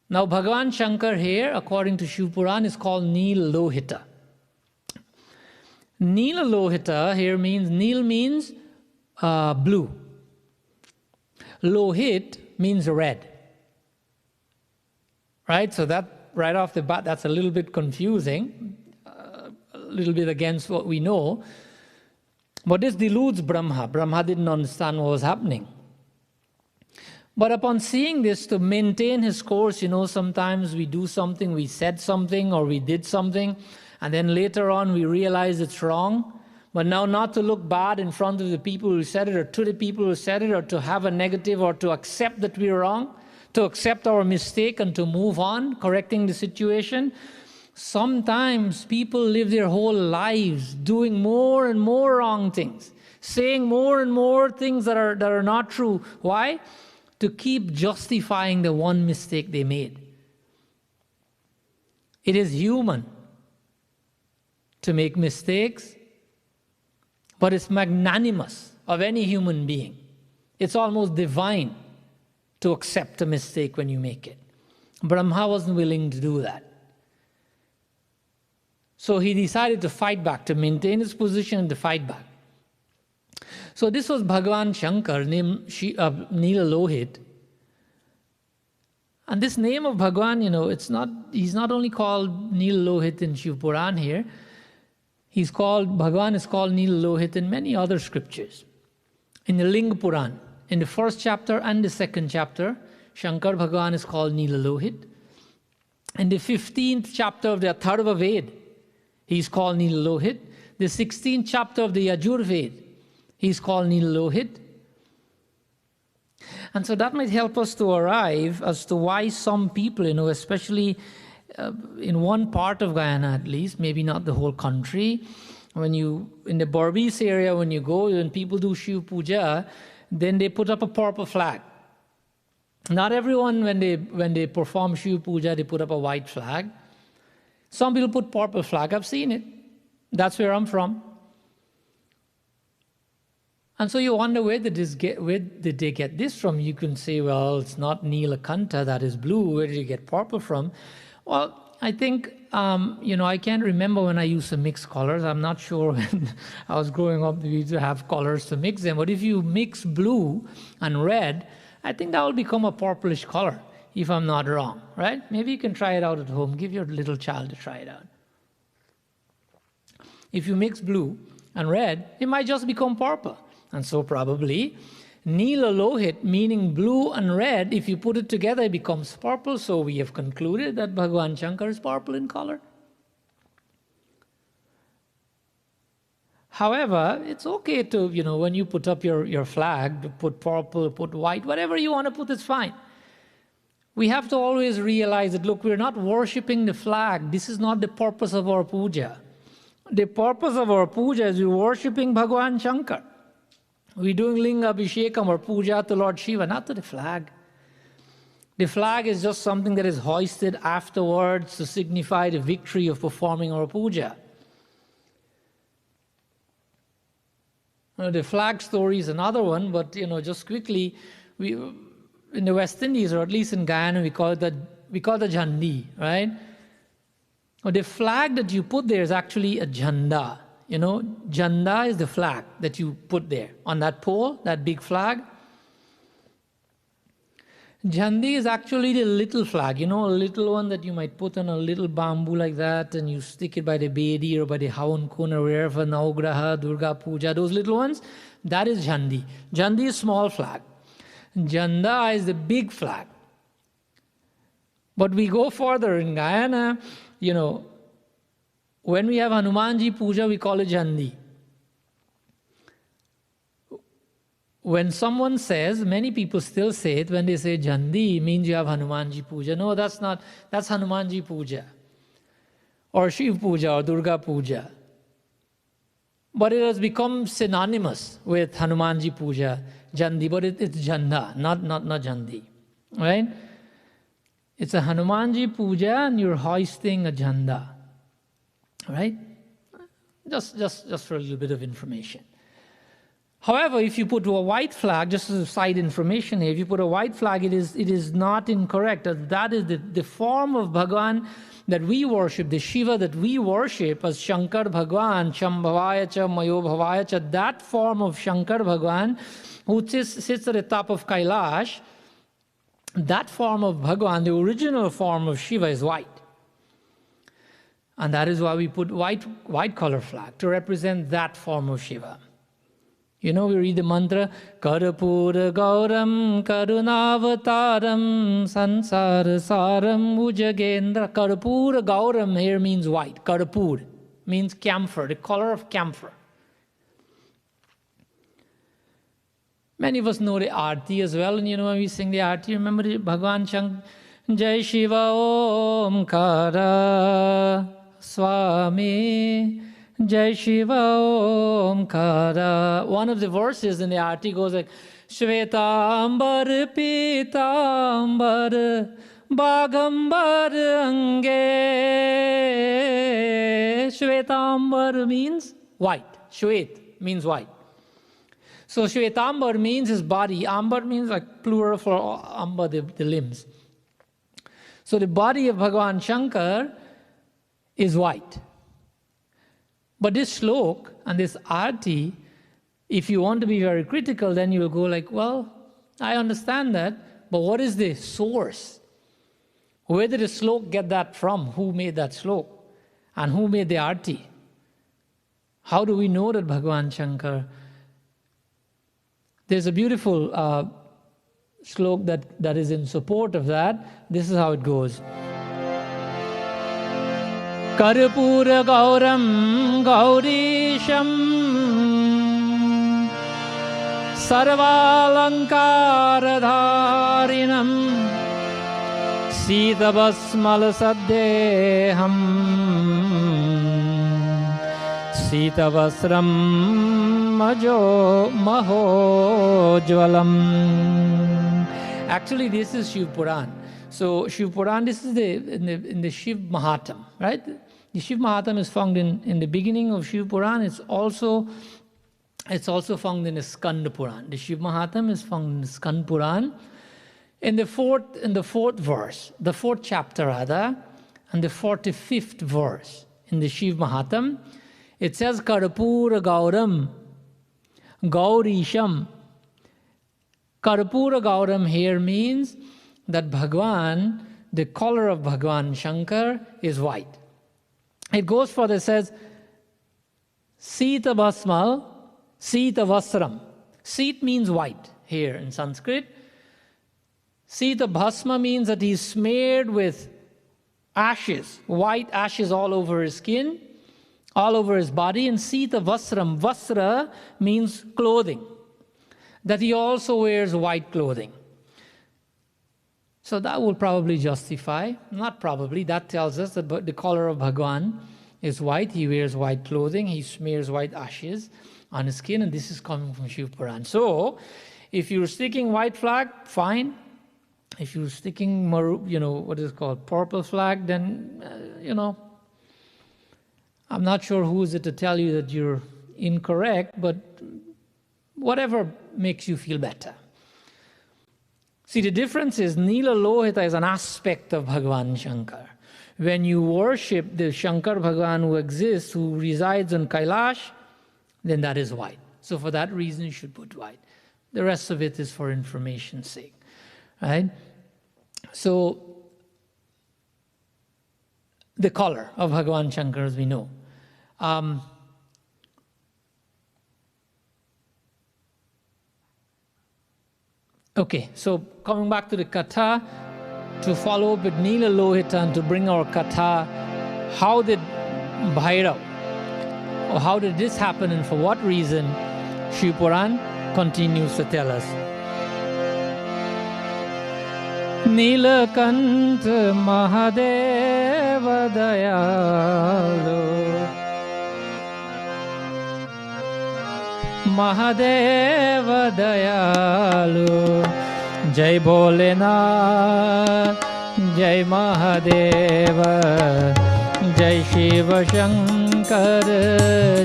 Now Bhagavan Shankar here, according to Shiv Puran, is called Nila Lohita. Nila Lohita here means, Nil means blue. Lohit means red. Right? So that, right off the bat, that's a little bit confusing. A little bit against what we know. But this deludes Brahma. Brahma didn't understand what was happening. But upon seeing this, to maintain his course, sometimes we do something, we said something, or we did something, and then later on we realize it's wrong. But now not to look bad in front of the people who said it, or to the people who said it, or to have a negative, or to accept that we're wrong, to accept our mistake and to move on, correcting the situation. Sometimes people live their whole lives doing more and more wrong things, saying more and more things that are not true. Why? To keep justifying the one mistake they made. It is human to make mistakes, but it's magnanimous of any human being. It's almost divine to accept a mistake when you make it. Brahma wasn't willing to do that. So he decided to fight back, to maintain his position and to fight back. So this was Bhagavan Shankar, named Nila Lohit. And this name of Bhagavan, he's not only called Nila Lohit in Shiv Puran here, Bhagavan is called Nila Lohit in many other scriptures. In the Linga Puran, in the first chapter and the second chapter, Shankar Bhagavan is called Nila Lohit. In the 15th chapter of the Atharva Ved, he's called Nila Lohit. The 16th chapter of the Yajur Ved, he's called Nila Lohit. And so that might help us to arrive as to why some people, especially in one part of Guyana at least, maybe not the whole country, in the Barbis area, when people do Shiv Puja, then they put up a purple flag. Not everyone, when they perform Shiv Puja, they put up a white flag. Some people put purple flag. I've seen it. That's where I'm from. And so you wonder, where did they get this from? You can say, well, it's not Neelakanta, that is blue. Where did you get purple from? Well, I think, I can't remember when I used to mix colors. I'm not sure when I was growing up we used to have colors to mix them. But if you mix blue and red, I think that will become a purplish color, if I'm not wrong, right? Maybe you can try it out at home. Give your little child to try it out. If you mix blue and red, it might just become purple. And so probably Nila Lohit, meaning blue and red, if you put it together, it becomes purple. So we have concluded that Bhagavan Shankar is purple in color. However, it's okay to, when you put up your flag, to put purple, put white, whatever you want to put, it's fine. We have to always realize that, look, we're not worshipping the flag. This is not the purpose of our puja. The purpose of our puja is we're worshipping Bhagavan Shankar. We're doing Linga Abhishekam or puja to Lord Shiva, not to the flag. The flag is just something that is hoisted afterwards to signify the victory of performing our puja. The flag story is another one, but just quickly, in the West Indies, or at least in Guyana, we call it the jhandi, right? The flag that you put there is actually a jhanda. Jhanda is the flag that you put there on that pole, that big flag. Jhandi is actually the little flag, a little one that you might put on a little bamboo like that, and you stick it by the Bedi or by the Havan Kun or wherever, Navagraha, Durga Puja, those little ones. That is Jhandi. Jhandi is small flag. Jhanda is the big flag. But we go further in Guyana, when we have Hanumanji Puja, we call it Jhandi. when someone says, many people still say it, when they say Jandi, means you have Hanumanji Puja. No, that's not. That's Hanumanji Puja. Or Shiv Puja or Durga Puja. But it has become synonymous with Hanumanji Puja, Jandi, but it's Janda, not Jandi. Right? It's a Hanumanji Puja and you're hoisting a Janda. Right? Just for a little bit of information. However, if you put a white flag, just as a side information here, if you put a white flag, it is not incorrect. That is the form of Bhagavan that we worship, the Shiva that we worship as Shankar Bhagavan, Shambhavaya cha, Mayo Bhavaya cha, that form of Shankar Bhagavan, who sits at the top of Kailash, that form of Bhagavan, the original form of Shiva, is white. And that is why we put white color flag, to represent that form of Shiva. You know, we read the mantra, Karapura Gauram Karunavataram Sansara Saram Ujagendra. Karapura Gauram here means white. Karapur means camphor, the color of camphor. Many of us know the Aarti as well, and you know when we sing the Aarti, remember the Bhagavan Shankar, Jai Shiva Om Kara Swami Jai Shiva Om Kara. One of the verses in the Aarti goes like, Shvetambar Pitambar Bagambar Ange. Shvetambar means white. Shvet means white. So Shvetambar means his body. Ambar means like plural for Amba, the limbs. So the body of Bhagavan Shankar is white. But this slok and this arti, if you want to be very critical, then you'll go like, well, I understand that, but what is the source? Where did the slok get that from? Who made that slok? And who made the arti? How do we know that Bhagavan Shankar? There's a beautiful slok that is in support of that. This is how it goes. Karpura Gauram Gaurisham Sarvalankara Dharinam Sitabasmal Saddeham Sitabasram Majo Mahojvalam. Actually, this is Shiv Puran. So Shiv Puran, this is in the Shiv Mahatam, right? The Shiv Mahatam is found in the beginning of Shiv Puran. It's also found in the Skanda Puran. The Shiv Mahatam is found in the Skanda Puran. In the fourth verse, the fourth chapter rather, and the 45th verse in the Shiv Mahatam, it says Karpura Gauram Gaurisham. Karpura Gauram here means that Bhagwan, the color of Bhagwan Shankar is white. It goes further, it says, Sita Basmal, Sita Vasram. Seet means white here in Sanskrit. Sita Bhasma means that he's smeared with ashes, white ashes all over his skin, all over his body. And Sita Vasram, Vasra means clothing, that he also wears white clothing. So that will probably justify, not probably, that tells us that the color of Bhagwan is white. He wears white clothing, he smears white ashes on his skin, and this is coming from Shiv Puran. So, if you're sticking white flag, fine. If you're sticking, what is it called, purple flag, then, I'm not sure who is it to tell you that you're incorrect, but whatever makes you feel better. See, the difference is Nila Lohita is an aspect of Bhagavan Shankar. When you worship the Shankar Bhagavan who exists, who resides on Kailash, then that is white. So for that reason, you should put white. The rest of it is for information's sake, right? So the color of Bhagavan Shankar, as we know. Okay, so coming back to the Katha, to follow up with Nila Lohita and to bring our Katha, how did Bhairav, or how did this happen and for what reason? Shiv Puran continues to tell us. Nilakantha Mahadeva Dayalu, Mahadeva Dayalu, Jai Bholenath, Jai Mahadeva, Jai Shiva Shankar,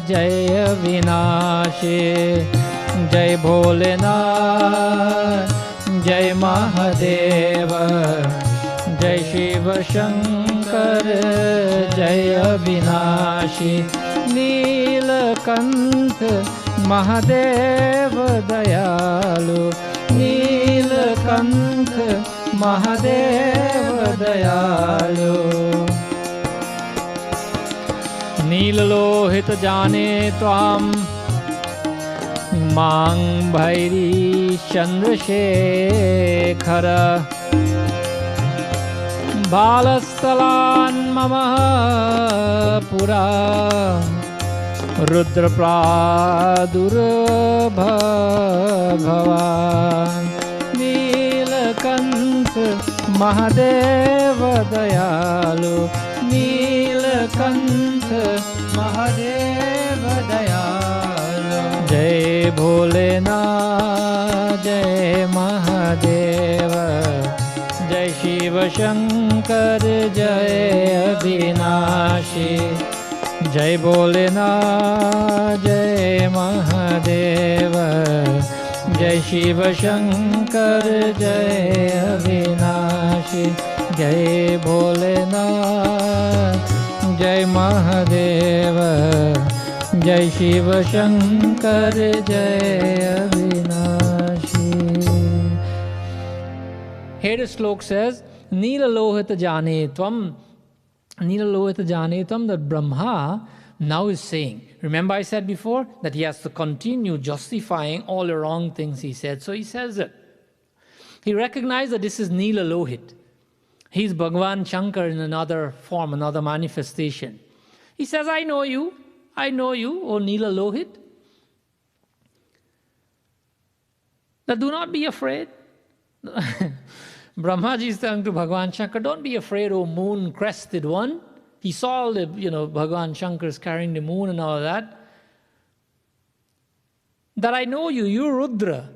Jai Avinashi, Jai Bholenath, Jai Mahadeva, Jai Shiva Shankar, Jai Avinashi, Nilakantha Mahadeva Dayalu, Nilakantha Mahadeva Dayalu. Nilalohita jane tvam Mang Bhairi Chandrasekhara, Balastalan Mama Pura, Rudra Pradurbhavan, Nilakantha Mahadeva Dayalu, Nilakantha Mahadeva Dayalu. Jai Bholenath, Jai Mahadeva, Jai Shiva Shankar, Jai Avinashi, Jai Bholenath, Jai Mahadeva, Jai Shiva Shankar, Jai Avinashi, Jai Bholenath, Jai Mahadeva, Jai Shiva Shankar, Jai Avinashi. Here the slok says, Nilalohita jane tvam, Nilalohita jane tvam, that Brahma now is saying. Remember I said before that he has to continue justifying all the wrong things he said. So he says that. He recognized that this is Nilalohit. He's Bhagavan Shankar in another form, another manifestation. He says, I know you, O Nilalohit. That do not be afraid. Brahmaji is telling to Bhagavan Shankar, don't be afraid, O moon-crested one. He saw all the, Bhagavan Shankar is carrying the moon and all that. That I know you, you're Rudra.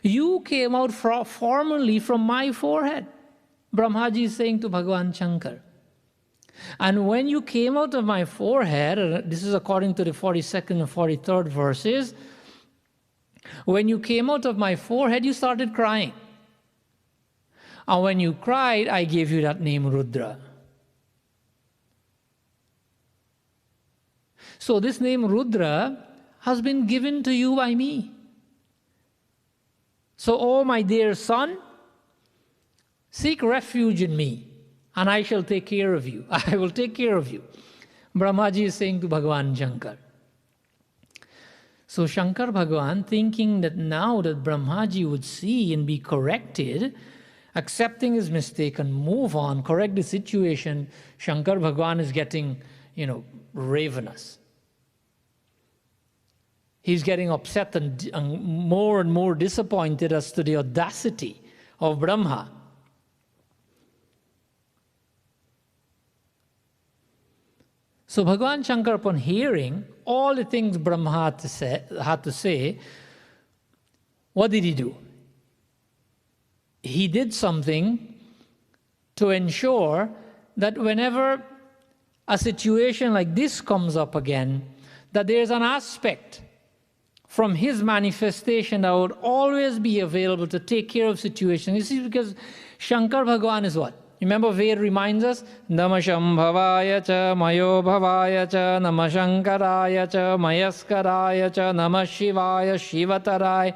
You came out formally from my forehead. Brahmaji is saying to Bhagavan Shankar. And when you came out of my forehead, this is according to the 42nd and 43rd verses, when you came out of my forehead, you started crying. And when you cried, I gave you that name Rudra. So this name Rudra has been given to you by me. So, oh my dear son, seek refuge in me, and I shall take care of you. I will take care of you. Brahmaji is saying to Bhagavan Shankar. So Shankar Bhagavan, thinking that now that Brahmaji would see and be corrected, accepting his mistake and move on, correct the situation, Shankar Bhagavan is getting, ravenous. He's getting upset and more disappointed as to the audacity of Brahma. So Bhagavan Shankar, upon hearing all the things Brahma had to say, what did he do? He did something to ensure that whenever a situation like this comes up again, that there's an aspect from his manifestation that would always be available to take care of situations. You see, because Shankar Bhagavan is what? Remember Ved reminds us, Namashambhavaya cha, Mayo Bhavaya cha, Namashankaraya cha, Mayaskaraya cha, Namah Shivaya, Shivataraya.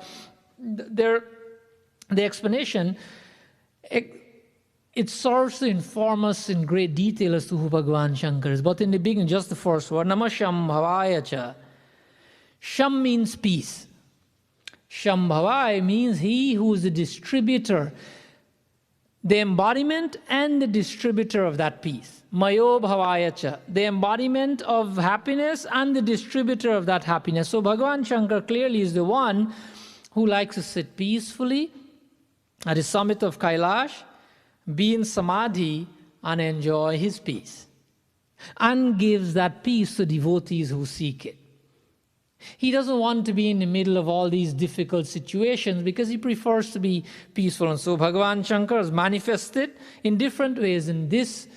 The explanation, it serves to inform us in great detail as to who Bhagavan Shankar is. But in the beginning, just the first word, Namashambhavaya cha. Sham means peace. Shambhavaya means he who is the distributor. the embodiment and the distributor of that peace. Mayo bhavayacha, the embodiment of happiness and the distributor of that happiness. So Bhagavan Shankar clearly is the one who likes to sit peacefully at the summit of Kailash, be in samadhi and enjoy his peace, and gives that peace to devotees who seek it. He doesn't want to be in the middle of all these difficult situations because he prefers to be peaceful. And so Bhagavan Shankar is manifested in different ways. In this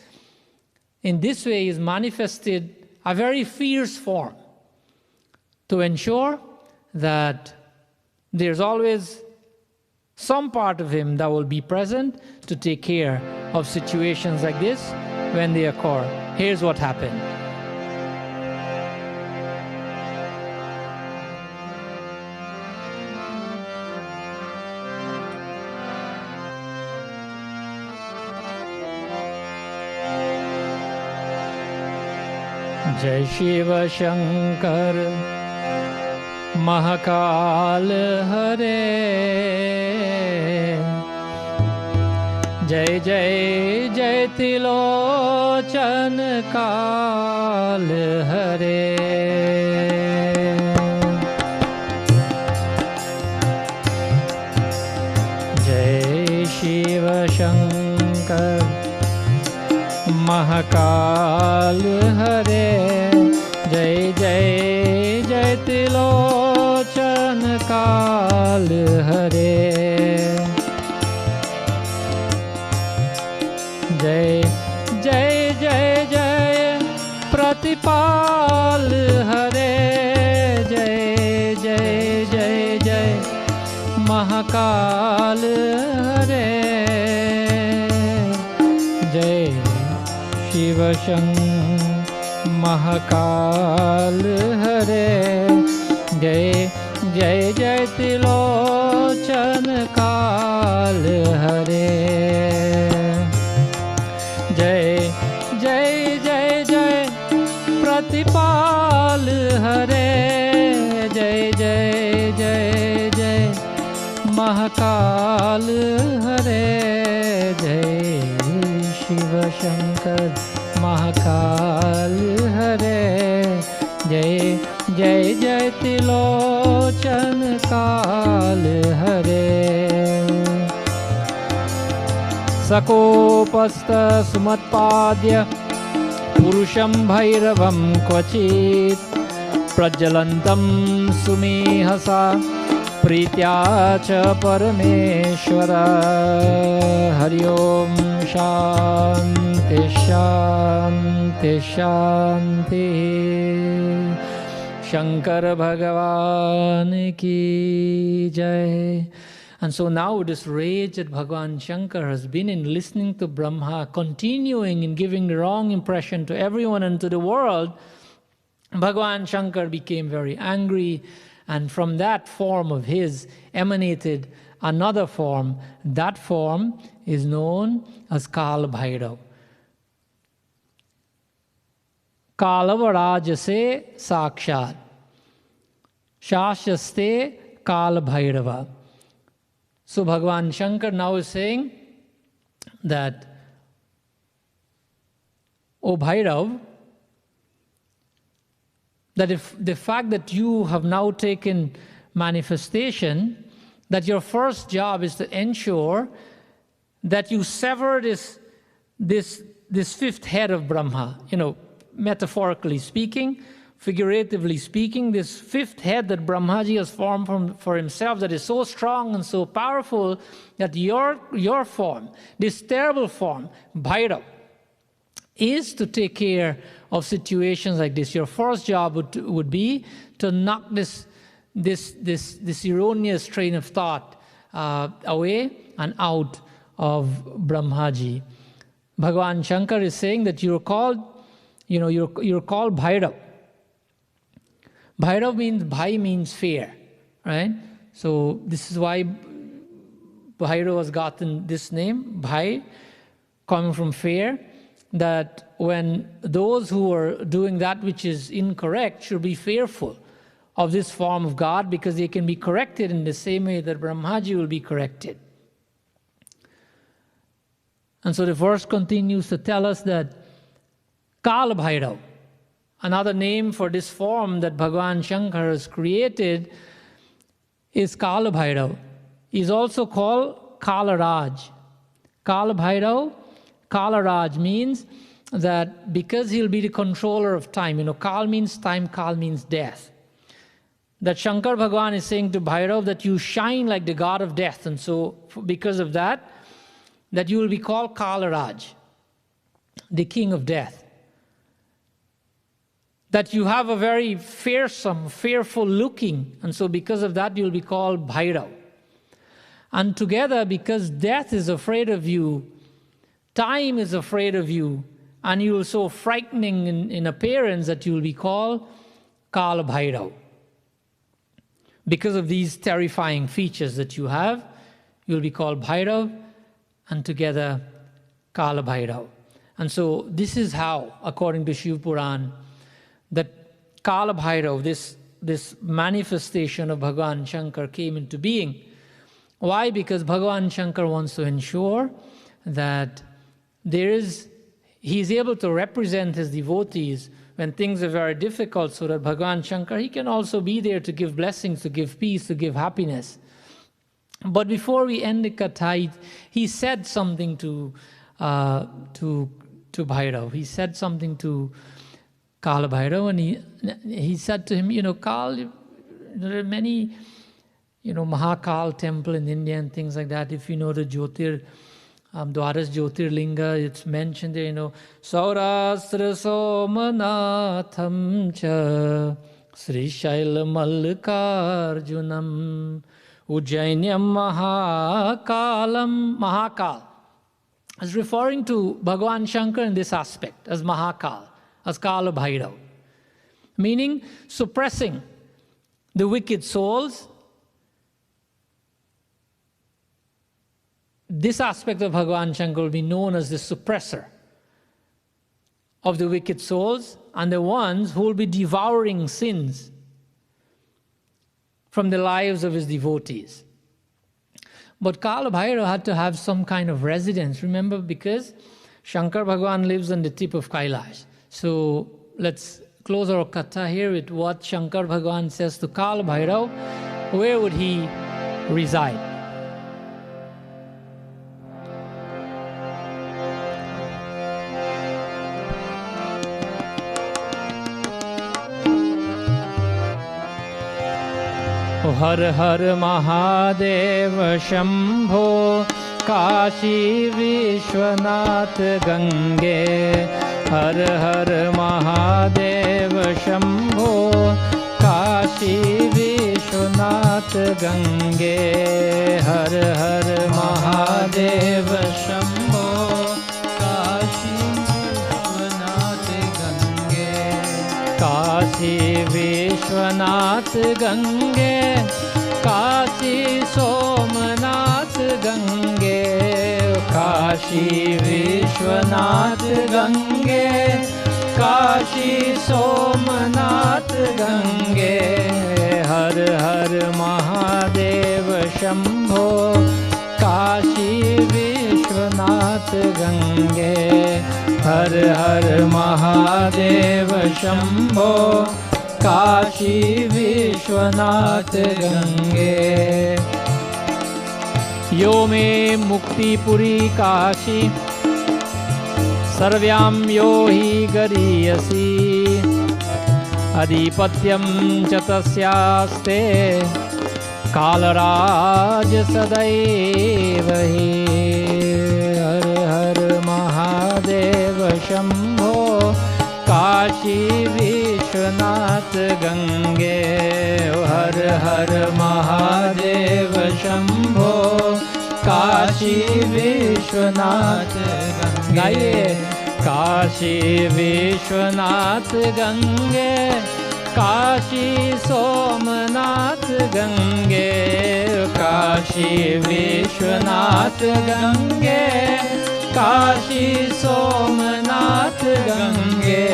way, he is manifested a very fierce form to ensure that there's always some part of him that will be present to take care of situations like this when they occur. Here's what happened. जय शिव शंकर महाकाल हरे जय जय जय त्रिलोचन काल हरे जय शिव शंकर महाकाल हरे जय जय जय त्रिलोचन काल हरे जय जय जय जय प्रतिपाल हरे जय जय जय जय महाकाल हरे जय शिव शंकर महाकाल हरे जय जय जय त्रिलोचन काल हरे जय जय जय जय प्रतिपाल हरे जय जय जय जय महाकाल हरे जय शिव शंकर महाकाल हरे जय जय जय त्रिलोचन काल हरे सकोपस्थ सुमत्पाद्य पुरुषं भैरवं क्वचित् प्रज्वलन्तं सुमेहसा प्रीत्या च परमेश्वर हरि ओम शांति शांति शांति शंकर भगवान की जय. And so now this rage that Bhagavan Shankar has been in listening to Brahma, continuing in giving the wrong impression to everyone and to the world, Bhagavan Shankar became very angry, and from that form of his emanated another form. That form is known as Kal Bhairav. Kalavarajase Sakshat Shashaste Kal Bhairava. So Bhagavan Shankar now is saying that, O Bhairav, that if the fact that you have now taken manifestation, that your first job is to ensure that you sever this fifth head of Brahma, metaphorically speaking, figuratively speaking, this fifth head that Brahmaji has formed for himself that is so strong and so powerful that your form, this terrible form, Bhairav, is to take care of situations like this. Your first job would be to knock this erroneous train of thought away and out of Brahmaji. Bhagavan Shankar is saying that you're called Bhairav. Bhairav means, Bhai means fear, right? So this is why Bhairav has gotten this name, Bhai, coming from fear, that when those who are doing that which is incorrect should be fearful of this form of God, because they can be corrected in the same way that Brahmaji will be corrected. And so the verse continues to tell us that Kala Bhairav, another name for this form that Bhagavan Shankar has created, is Kala Bhairav. He's also called Kala Raj. Kala Bhairav, Kala Raj means that because he'll be the controller of time, Kal means time, Kal means death. That Shankar Bhagavan is saying to Bhairav that you shine like the god of death, and so because of that you will be called Kala Raj, the king of death. That you have a very fearsome, fearful looking, and so because of that you'll be called Bhairav. And together, because death is afraid of you, time is afraid of you, and you are so frightening in appearance that you will be called Kala Bhairav. Because of these terrifying features that you have, you will be called Bhairav, and together Kala Bhairav. And so this is how, according to Shiv Puran, that Kala Bhairav, this manifestation of Bhagavan Shankar, came into being. Why? Because Bhagavan Shankar wants to ensure that he is able to represent his devotees when things are very difficult, so that Bhagavan Shankar, he can also be there to give blessings, to give peace, to give happiness. But before we end the katha, he said something to Bhairav. He said something to Kala Bhairav, and he said to him, Kal, there are many, Mahakal temple in India and things like that. If you know the Jyotir, Dwaras Jyotirlinga, it's mentioned there, Saurashtra Somanatham cha Sri Shaila Mallikarjunam Ujjainyam Mahakalam. Mahakal is referring to Bhagavan Shankar in this aspect as Mahakal, as Kala Bhairav, meaning suppressing the wicked souls. This aspect of Bhagavan Shankar will be known as the suppressor of the wicked souls and the ones who will be devouring sins from the lives of his devotees. But Kala Bhairav had to have some kind of residence, remember, because Shankar Bhagavan lives on the tip of Kailash. So let's close our katha here with what Shankar Bhagavan says to Kala Bhairav. Where would he reside? हर हर महादेव शंभो काशी विश्वनाथ गंगे हर हर महादेव शंभो काशी विश्वनाथ गंगे हर हर महादेव शंभो काशी विश्वनाथ गंगे काशी विश्वनाथ गंगे काशी सोमनाथ गंगे काशी विश्वनाथ गंगे काशी सोमनाथ गंगे हर हर महादेव शंभो काशी विश्वनाथ गंगे हर हर महादेव शंभो काशी विश्वनाथ गंगे यो मे मुक्तिपुरी काशी सर्व्यां यो हि गरीयसी अधिपत्यं च तस्यास्ते कालराज सदैव हि हर हर महादेव शंभो काशी विश्वनाथ गंगे हर हर महादेव शंभो काशी विश्वनाथ गंगे काशी विश्वनाथ गंगे काशी सोमनाथ गंगे काशी विश्वनाथ गंगे काशी सोमनाथ गंगे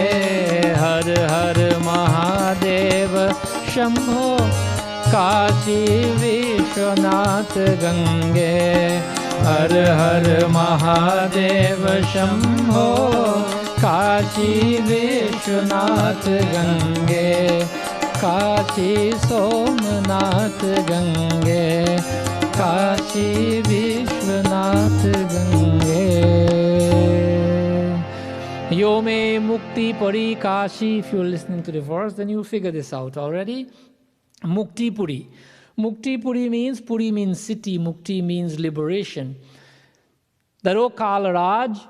हर हर महादेव शंभो काशी विश्वनाथ गंगे हर हर Mahadev Shambho Kashi Vishwanath Gange Kashi Somnath Gange Kashi Vishwanath Gange Yo me mukti puri kashi. If you're listening to the verse, then you'll figure this out already. Mukti puri. Mukti puri means city. Mukti means liberation. That O Kalaraj,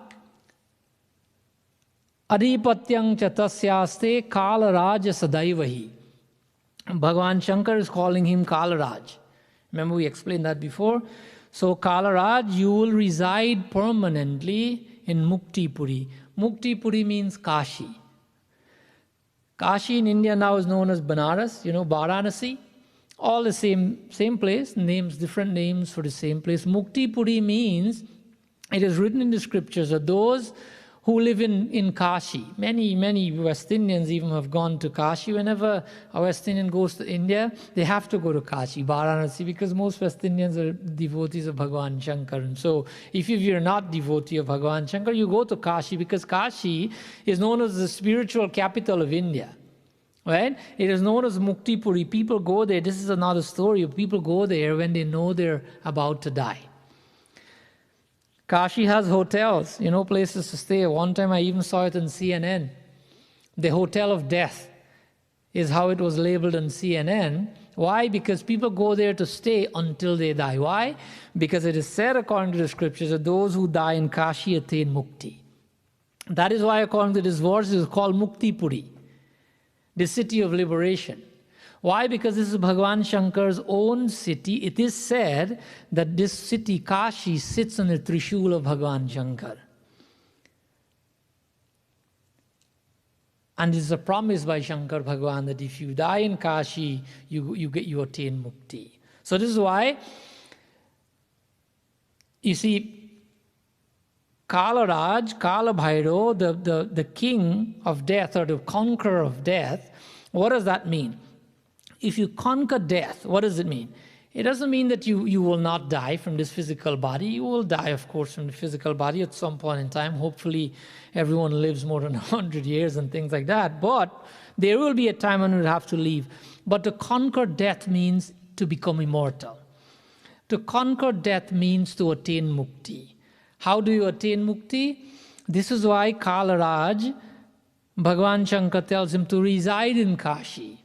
Adipatyang cha tasyaste Kalaraja sadaivahi. Bhagavan Shankar is calling him Kalaraj. Remember we explained that before? So Kalaraj, you will reside permanently in Mukti puri. Mukti puri means Kashi. Kashi in India now is known as Banaras, Varanasi. All the same place, different names for the same place. Mukti puri means, it is written in the scriptures that those who live in Kashi, many West Indians even have gone to Kashi. Whenever a West Indian goes to India, they have to go to Kashi, Varanasi, because most West Indians are devotees of Bhagavan Shankar. And so if you're not devotee of Bhagavan Shankar, you go to Kashi, because Kashi is known as the spiritual capital of India. Right? It is known as Mukti Puri. People go there. This is another story. People go there when they know they're about to die. Kashi has hotels, places to stay. One time I even saw it on CNN. The Hotel of Death is how it was labeled on CNN. Why? Because people go there to stay until they die. Why? Because it is said according to the scriptures that those who die in Kashi attain Mukti. That is why according to this verse it is called Mukti Puri, the city of liberation. Why? Because this is Bhagavan Shankar's own city. It is said that this city, Kashi, sits on the Trishul of Bhagavan Shankar. And it is a promise by Shankar Bhagavan that if you die in Kashi, you attain Mukti. So this is why, you see, Kalaraj, Kala Bhairo, the king of death or the conqueror of death, what does that mean? If you conquer death, what does it mean? It doesn't mean that you will not die from this physical body. You will die, of course, from the physical body at some point in time. Hopefully, everyone lives more than 100 years and things like that. But there will be a time when we'll have to leave. But to conquer death means to become immortal. To conquer death means to attain Mukti. How do you attain Mukti? This is why Kalaraj, Bhagavan Shankar tells him to reside in Kashi.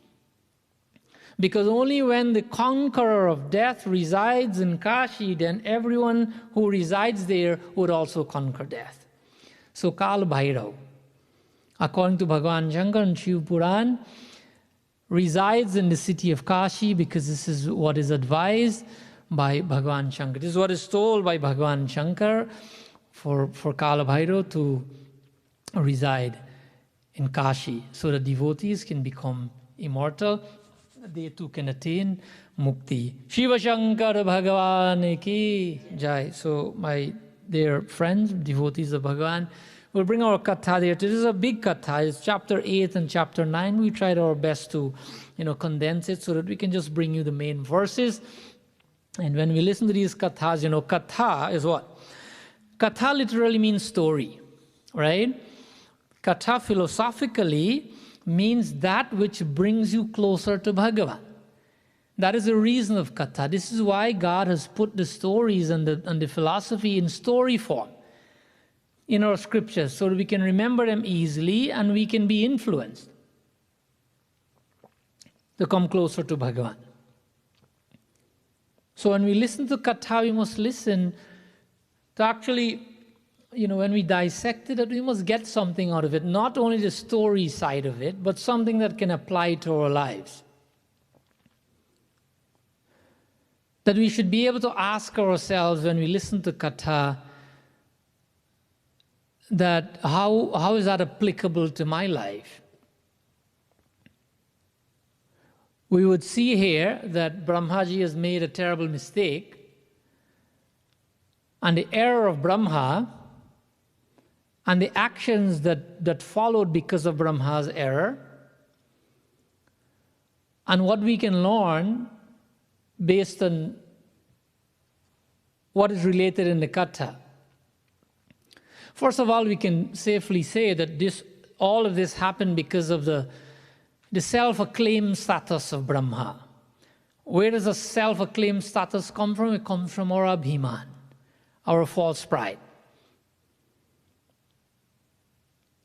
Because only when the conqueror of death resides in Kashi, then everyone who resides there would also conquer death. So Kal Bhairav, according to Bhagavan Shankar and Shiv Puran, resides in the city of Kashi because this is what is advised by Bhagavan Shankar. This is what is told by Bhagavan Shankar for Kal Bhairav to reside in Kashi so that devotees can become immortal. They too can attain Mukti. Shiva Shankar Bhagavan ki jai. So my dear friends, devotees of Bhagavan, we'll bring our katha there. This is a big katha. It's chapter 8 and chapter 9. We tried our best to condense it so that we can just bring you the main verses. And when we listen to these kathas, katha is what? Katha literally means story, right? Katha philosophically means that which brings you closer to Bhagavan. That is the reason of katha. This is why God has put the stories and the philosophy in story form in our scriptures so that we can remember them easily and we can be influenced to come closer to Bhagavan. So when we listen to katha, we must listen to actually, when we dissect it, that we must get something out of it. Not only the story side of it, but something that can apply to our lives. That we should be able to ask ourselves when we listen to katha, that how is that applicable to my life? We would see here that Brahmaji has made a terrible mistake, and the error of Brahma and the actions that followed because of Brahma's error, and what we can learn based on what is related in the Katha. First of all, we can safely say that all of this happened because of the self-acclaimed status of Brahma. Where does the self-acclaimed status come from? It comes from our abhiman, our false pride.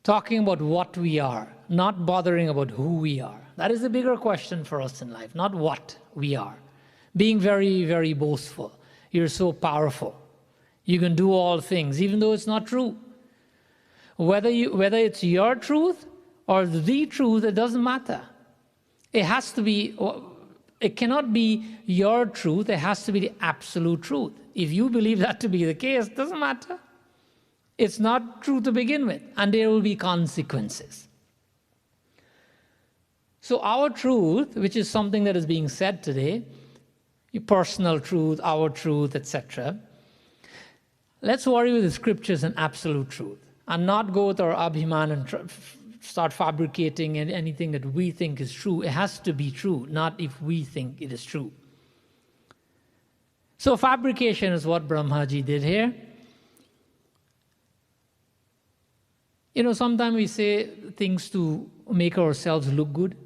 Talking about what we are, not bothering about who we are. That is the bigger question for us in life, not what we are. Being very, very boastful. You're so powerful. You can do all things, even though it's not true. Whether it's your truth or the truth, it doesn't matter. It has to be, it cannot be your truth, it has to be the absolute truth. If you believe that to be the case, it doesn't matter. It's not true to begin with, and there will be consequences. So our truth, which is something that is being said today, your personal truth, our truth, etc. Let's worry with the scriptures and absolute truth, and not go with our abhiman and start fabricating anything that we think is true. It has to be true, not if we think it is true. So fabrication is what Brahmaji did here. You know, sometimes we say things to make ourselves look good,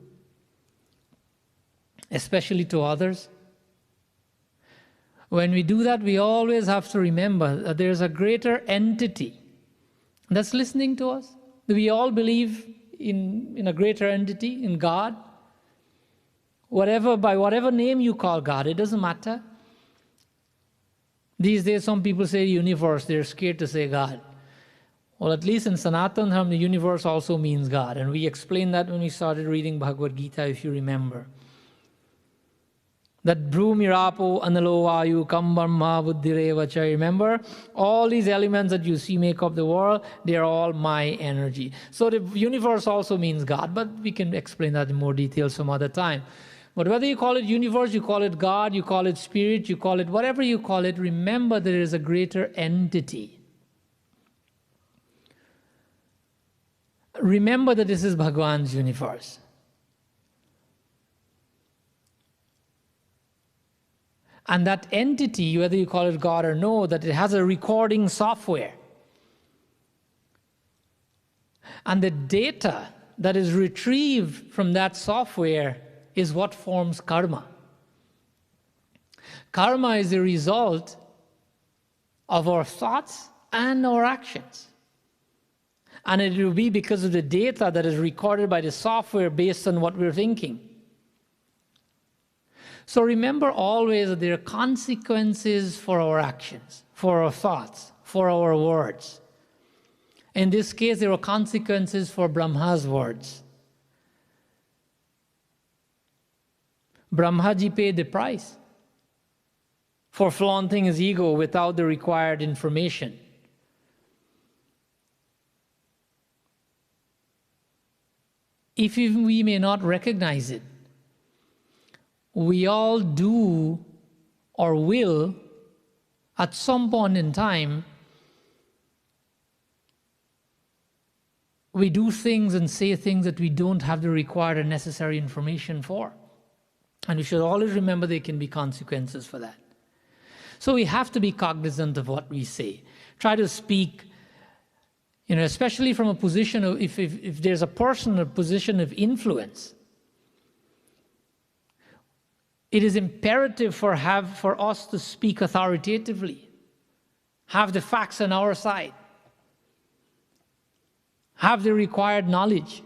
especially to others. When we do that, we always have to remember that there's a greater entity that's listening to us. We all believe in a greater entity, in God. By whatever name you call God, it doesn't matter. These days, some people say universe, they're scared to say God. Well, at least in Sanatana Dharma, the universe also means God. And we explained that when we started reading Bhagavad Gita, if you remember. That Bhrumirapo Analo Vayu Kam Brahma Buddhireva Cha. Remember? All these elements that you see make up the world, they're all my energy. So the universe also means God, but we can explain that in more detail some other time. But whether you call it universe, you call it God, you call it spirit, you call it whatever you call it, remember there is a greater entity. Remember that this is Bhagwan's universe. And that entity, whether you call it God or no, that it has a recording software. And the data that is retrieved from that software is what forms karma. Karma is the result of our thoughts and our actions. And it will be because of the data that is recorded by the software based on what we're thinking. So remember always that there are consequences for our actions, for our thoughts, for our words. In this case, there are consequences for Brahma's words. Brahmaji paid the price for flaunting his ego without the required information. If we may not recognize it, we all do or will, at some point in time, we do things and say things that we don't have the required and necessary information for. And we should always remember there can be consequences for that. So we have to be cognizant of what we say. Try to speak, especially from a position of, if there's a person in a position of influence, it is imperative for us to speak authoritatively, have the facts on our side, have the required knowledge.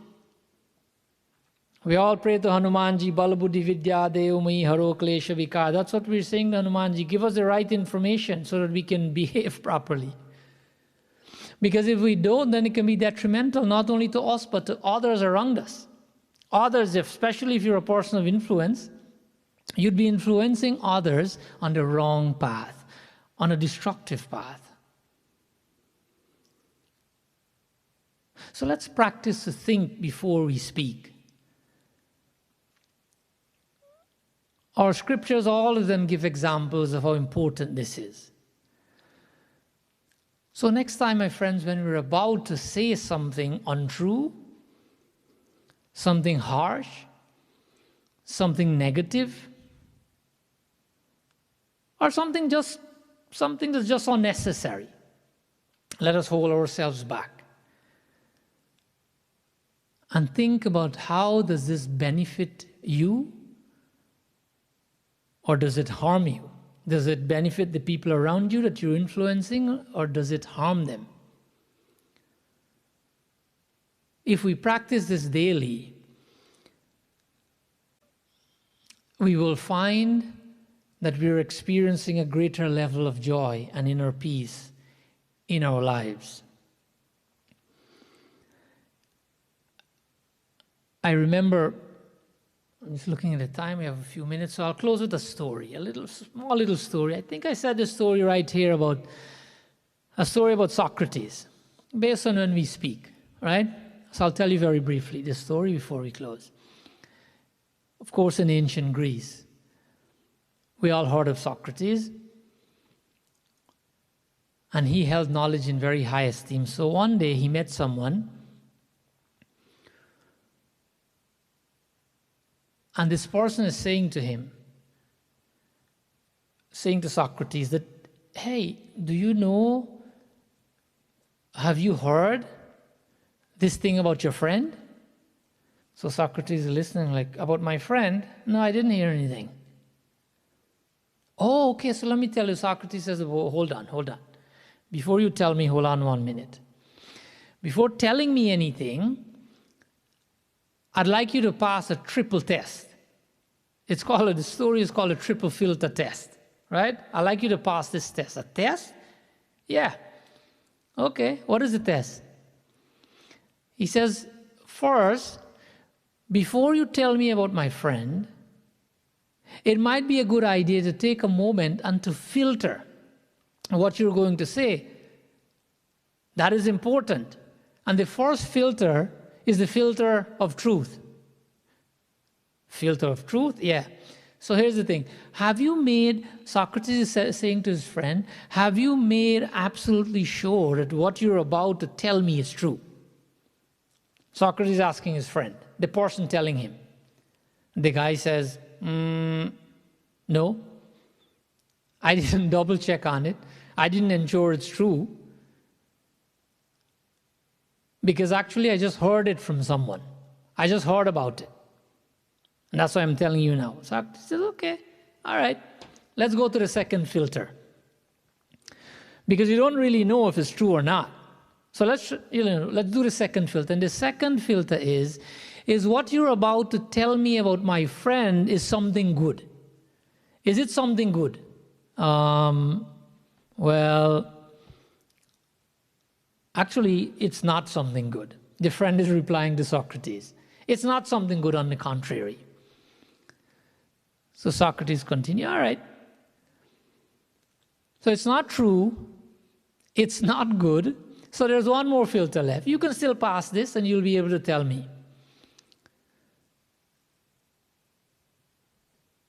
We all pray to Hanumanji, Balabuddhi Vidya Devamai Haro Klesha Vikar. That's what we're saying to Hanumanji. Give us the right information so that we can behave properly. Because if we don't, then it can be detrimental not only to us, but to others around us. Others, especially if you're a person of influence, you'd be influencing others on the wrong path, on a destructive path. So let's practice to think before we speak. Our scriptures, all of them give examples of how important this is. So next time, my friends, when we're about to say something untrue, something harsh, something negative, or something just something that's just unnecessary. Let us hold ourselves back and think about how does this benefit you or does it harm you? Does it benefit the people around you that you're influencing or does it harm them? If we practice this daily, we will find that we're experiencing a greater level of joy and inner peace in our lives. I remember, I'm just looking at the time, we have a few minutes, so I'll close with a story, a small little story. I think I said this story right here about a story about Socrates, based on when we speak, right? So I'll tell you very briefly this story before we close. Of course, in ancient Greece, we all heard of Socrates, and he held knowledge in very high esteem. So one day he met someone, and this person is saying to Socrates that, hey, do you know, have you heard this thing about your friend? So Socrates is listening like, about my friend? No, I didn't hear anything. Oh, okay, so let me tell you. Socrates says, oh, hold on. Before you tell me, hold on 1 minute. Before telling me anything, I'd like you to pass a triple test. The story is called a triple filter test, right? I'd like you to pass this test. A test? Yeah. Okay, what is the test? He says, first, before you tell me about my friend, it might be a good idea to take a moment and to filter what you're going to say. That is important. And the first filter is the filter of truth. Filter of truth? Yeah. So here's the thing. Socrates is saying to his friend, have you made absolutely sure that what you're about to tell me is true? Socrates is asking his friend, the person telling him. The guy says, no. I didn't double check on it. I didn't ensure it's true. Because actually I just heard it from someone. I just heard about it. And that's why I'm telling you now. Socrates says, okay, all right, let's go to the second filter. Because you don't really know if it's true or not. So let's do the second filter. And the second filter is what you're about to tell me about my friend is something good. Is it something good? Well, actually, it's not something good. The friend is replying to Socrates. It's not something good, on the contrary. So Socrates continues, all right. So it's not true. It's not good. So there's one more filter left. You can still pass this and you'll be able to tell me.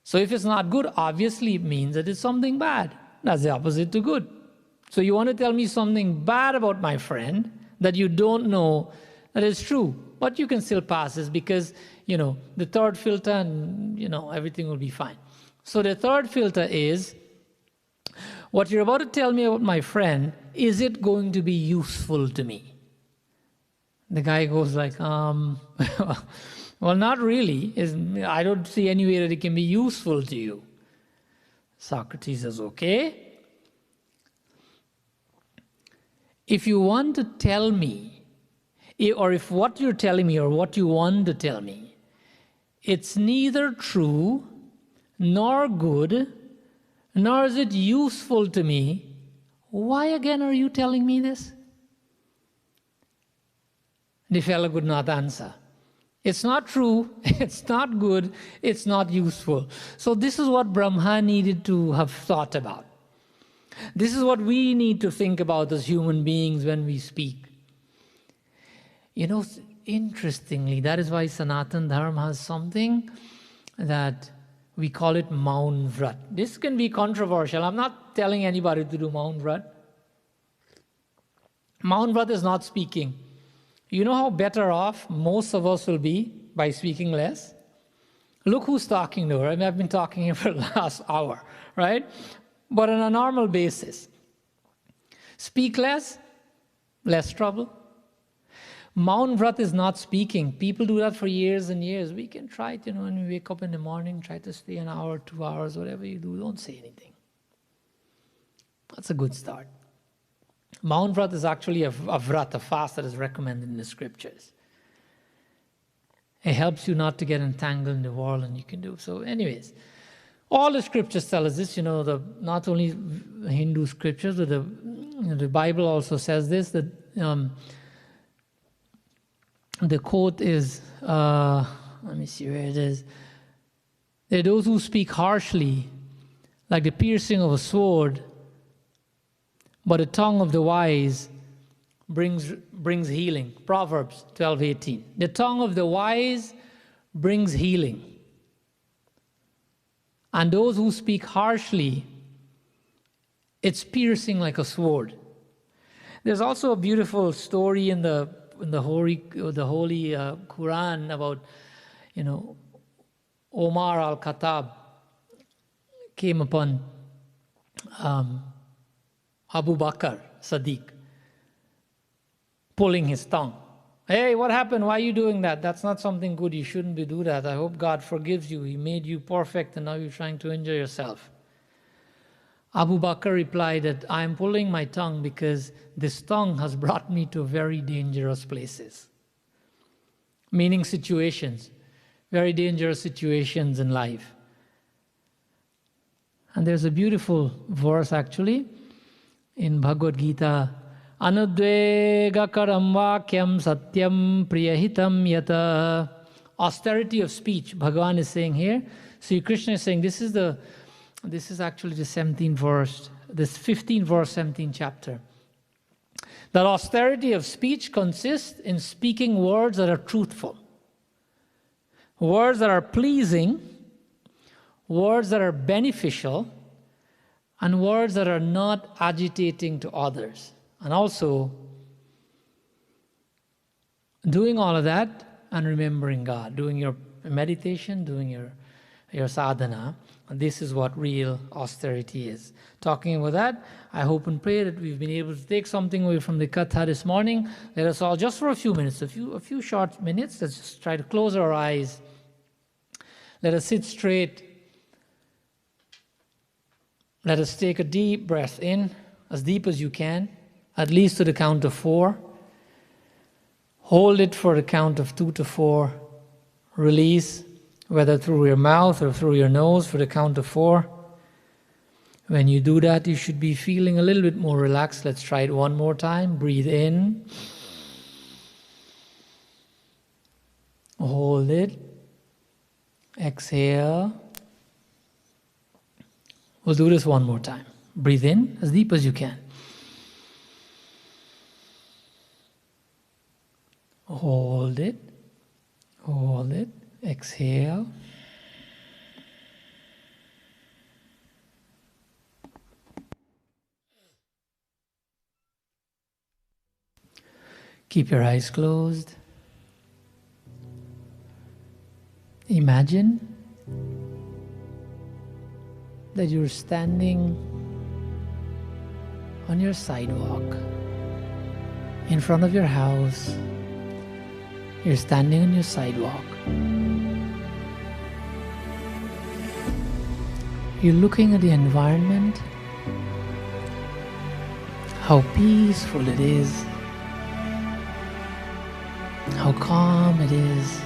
So if it's not good, obviously it means that it's something bad. That's the opposite to good. So you want to tell me something bad about my friend that you don't know that is true, but you can still pass this because, the third filter and, everything will be fine. So the third filter is, what you're about to tell me about my friend, is it going to be useful to me? The guy goes like, well, not really. I don't see any way that it can be useful to you. Socrates says, okay. If you want to tell me, or if what you're telling me or what you want to tell me, it's neither true nor good, nor is it useful to me, why again are you telling me this? The fellow could not answer. It's not true, it's not good, it's not useful. So this is what Brahma needed to have thought about. This is what we need to think about as human beings when we speak. Interestingly, that is why Sanatana Dharma has something that we call it Maun Vrat. This can be controversial. I'm not telling anybody to do Maun Vrat. Maun Vrat is not speaking. You know how better off most of us will be by speaking less? Look who's talking to her. I've been talking here for the last hour, right? but on a normal basis. Speak less, less trouble. Maun Vrat is not speaking. People do that for years and years. We can try it, when we wake up in the morning, try to stay an hour, 2 hours, whatever you do, don't say anything. That's a good start. Maun Vrat is actually a vrat, a fast that is recommended in the scriptures. It helps you not to get entangled in the world, and you can do so. Anyways, all the scriptures tell us this, not only Hindu scriptures, but the Bible also says this, that the quote is, let me see where it is. There are those who speak harshly, like the piercing of a sword, but the tongue of the wise brings healing. Proverbs 12:18. The tongue of the wise brings healing. And those who speak harshly, it's piercing like a sword. There's also a beautiful story in the holy Quran about, Omar al-Khattab came upon Abu Bakr Sadiq pulling his tongue. Hey, what happened? Why are you doing that? That's not something good. You shouldn't do that. I hope God forgives you. He made you perfect and now you're trying to injure yourself. Abu Bakr replied that I am pulling my tongue because this tongue has brought me to very dangerous places. Meaning situations, very dangerous situations in life. And there's a beautiful verse actually in Bhagavad Gita. Anudvegakaram vakyam satyam priyahitam yata. Austerity of speech, Bhagavan is saying here. Sri Krishna is saying this is actually the 17th verse, this 15th verse, 17th chapter. That austerity of speech consists in speaking words that are truthful, words that are pleasing, words that are beneficial, and words that are not agitating to others. And also, doing all of that and remembering God, doing your meditation, doing your sadhana. And this is what real austerity is. Talking about that, I hope and pray that we've been able to take something away from the Katha this morning. Let us all, just for a few minutes, a few short minutes, let's just try to close our eyes. Let us sit straight. Let us take a deep breath in, as deep as you can, at least to the count of 4. Hold it for the count of 2 to 4. Release, whether through your mouth or through your nose, for the count of 4. When you do that, you should be feeling a little bit more relaxed. Let's try it one more time. Breathe in. Hold it. Exhale. We'll do this one more time. Breathe in as deep as you can. Hold it. Hold it. Exhale. Keep your eyes closed. Imagine that you're standing on your sidewalk in front of your house. You're standing on your sidewalk. You're looking at the environment, how peaceful it is, how calm it is,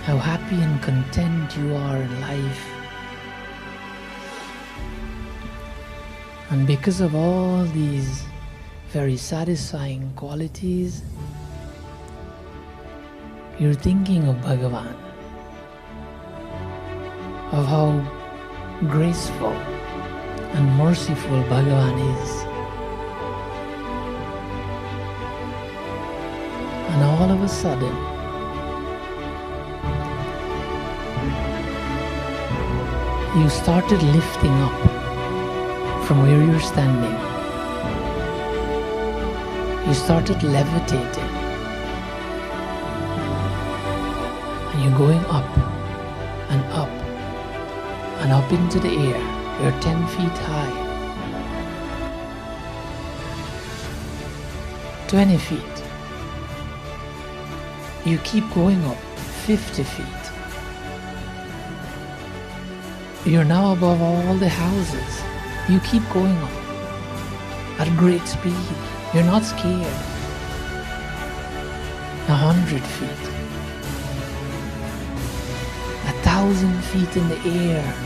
how happy and content you are in life. And because of all these very satisfying qualities, you're thinking of Bhagavan, of how graceful and merciful Bhagavan is. And all of a sudden, you started lifting up from where you're standing. You started levitating. And you're going up and up and up into the air. You're 10 feet high. 20 feet. You keep going up 50 feet. You're now above all the houses. You keep going up at great speed. You're not scared. 100 feet. 1,000 feet in the air.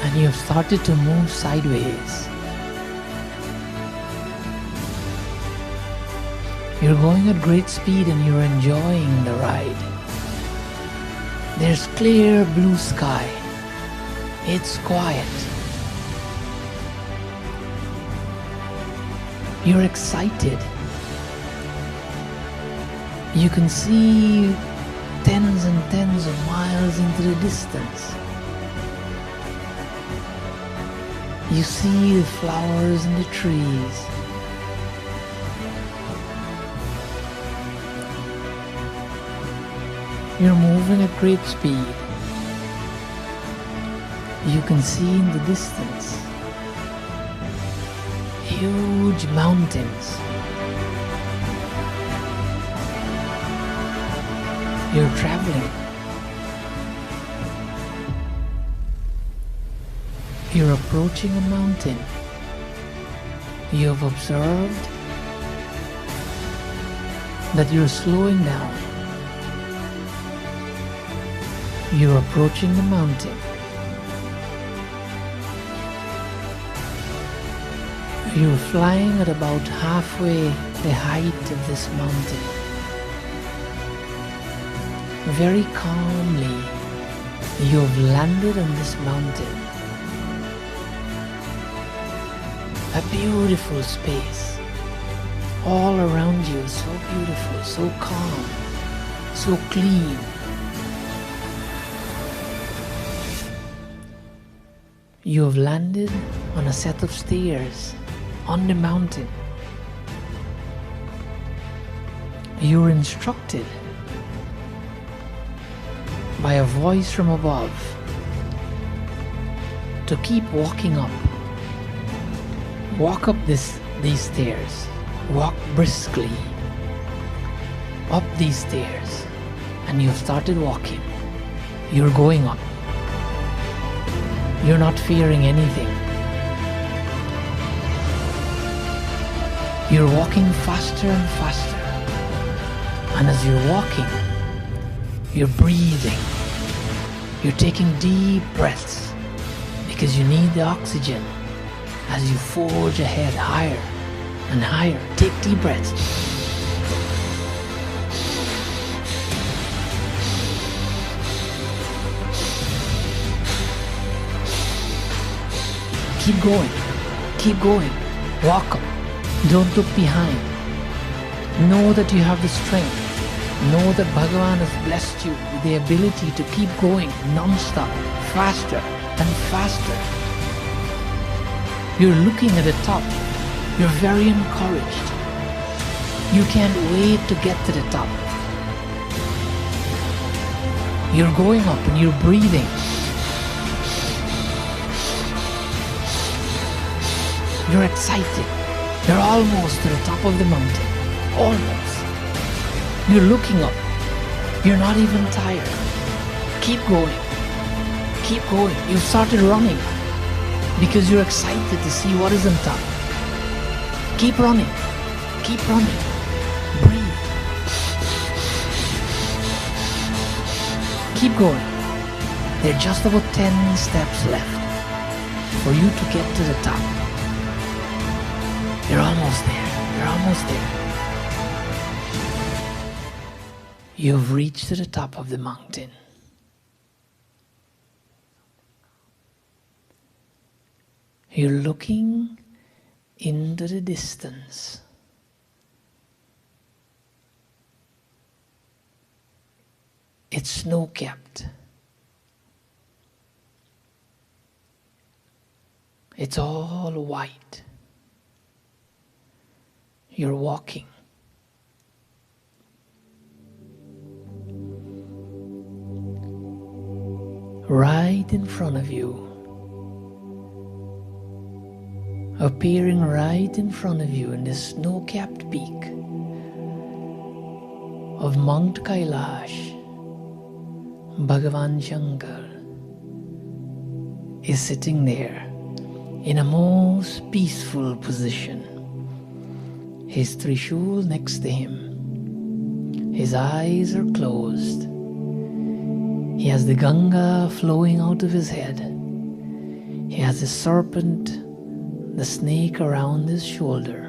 And you've started to move sideways. You're going at great speed and you're enjoying the ride. There's clear blue sky. It's quiet. You're excited. You can see tens and tens of miles into the distance. You see the flowers and the trees. You're moving at great speed. You can see in the distance huge mountains. You're traveling. You're approaching a mountain. You have observed that you're slowing down. You're approaching the mountain. You're flying at about halfway the height of this mountain. Very calmly, you have landed on this mountain. A beautiful space. All around you is so beautiful, so calm, so clean. You have landed on a set of stairs on the mountain. You're instructed by a voice from above to keep walking up. Walk up these stairs. Walk briskly up these stairs. And you've started walking. You're going up. You're not fearing anything. You're walking faster and faster. And as you're walking, you're breathing. You're taking deep breaths because you need the oxygen as you forge ahead higher and higher. Take deep breaths. Keep going. Keep going. Walk up. Don't look behind. Know that you have the strength. Know that Bhagavan has blessed you with the ability to keep going non-stop, faster and faster. You're looking at the top. You're very encouraged. You can't wait to get to the top. You're going up and you're breathing. You're excited. You're almost to the top of the mountain. Almost. You're looking up. You're not even tired. Keep going. Keep going. You've started running because you're excited to see what is on top. Keep running. Keep running. Breathe. Keep going. There are just about 10 steps left for you to get to the top. You're almost there. You're almost there. You've reached to the top of the mountain. You're looking into the distance. It's snow-capped. It's all white. You're walking. right in front of you, appearing right in front of you in this snow-capped peak of Mount Kailash. Bhagavan Shankar is sitting there in a most peaceful position. His Trishul next to him. His eyes are closed. He has the Ganga flowing out of his head. He has the serpent, the snake around his shoulder.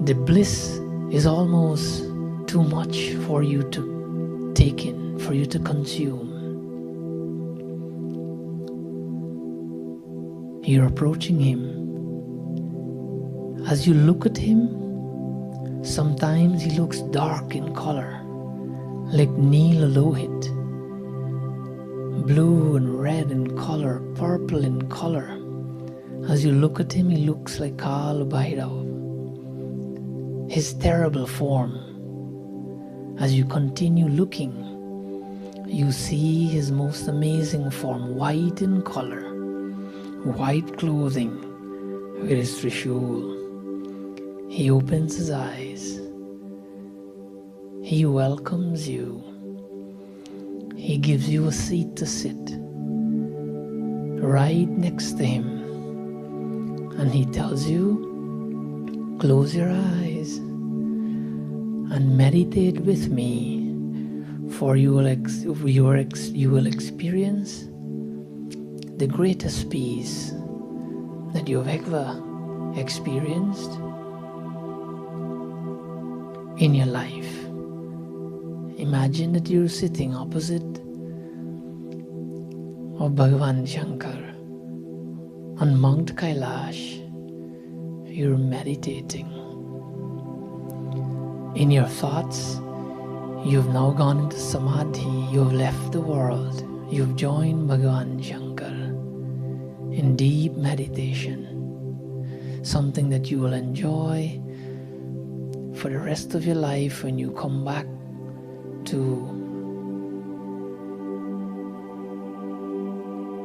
The bliss is almost too much for you to take in, for you to consume. You're approaching him. As you look at him, sometimes he looks dark in color, like Neela Lohit, blue and red in color, purple in color. As you look at him, he looks like Kala Bhairav. His terrible form. As you continue looking, you see his most amazing form, white in color, white clothing with his Trishul. He opens his eyes. He welcomes you. He gives you a seat to sit right next to him. And he tells you, close your eyes and meditate with me, for you will experience the greatest peace that you've ever experienced in your life. Imagine that you're sitting opposite of Bhagavan Shankar on Mount Kailash. You're meditating. In your thoughts, you've now gone into Samadhi. You've left the world. You've joined Bhagavan Shankar in deep meditation. Something that you will enjoy for the rest of your life when you come back to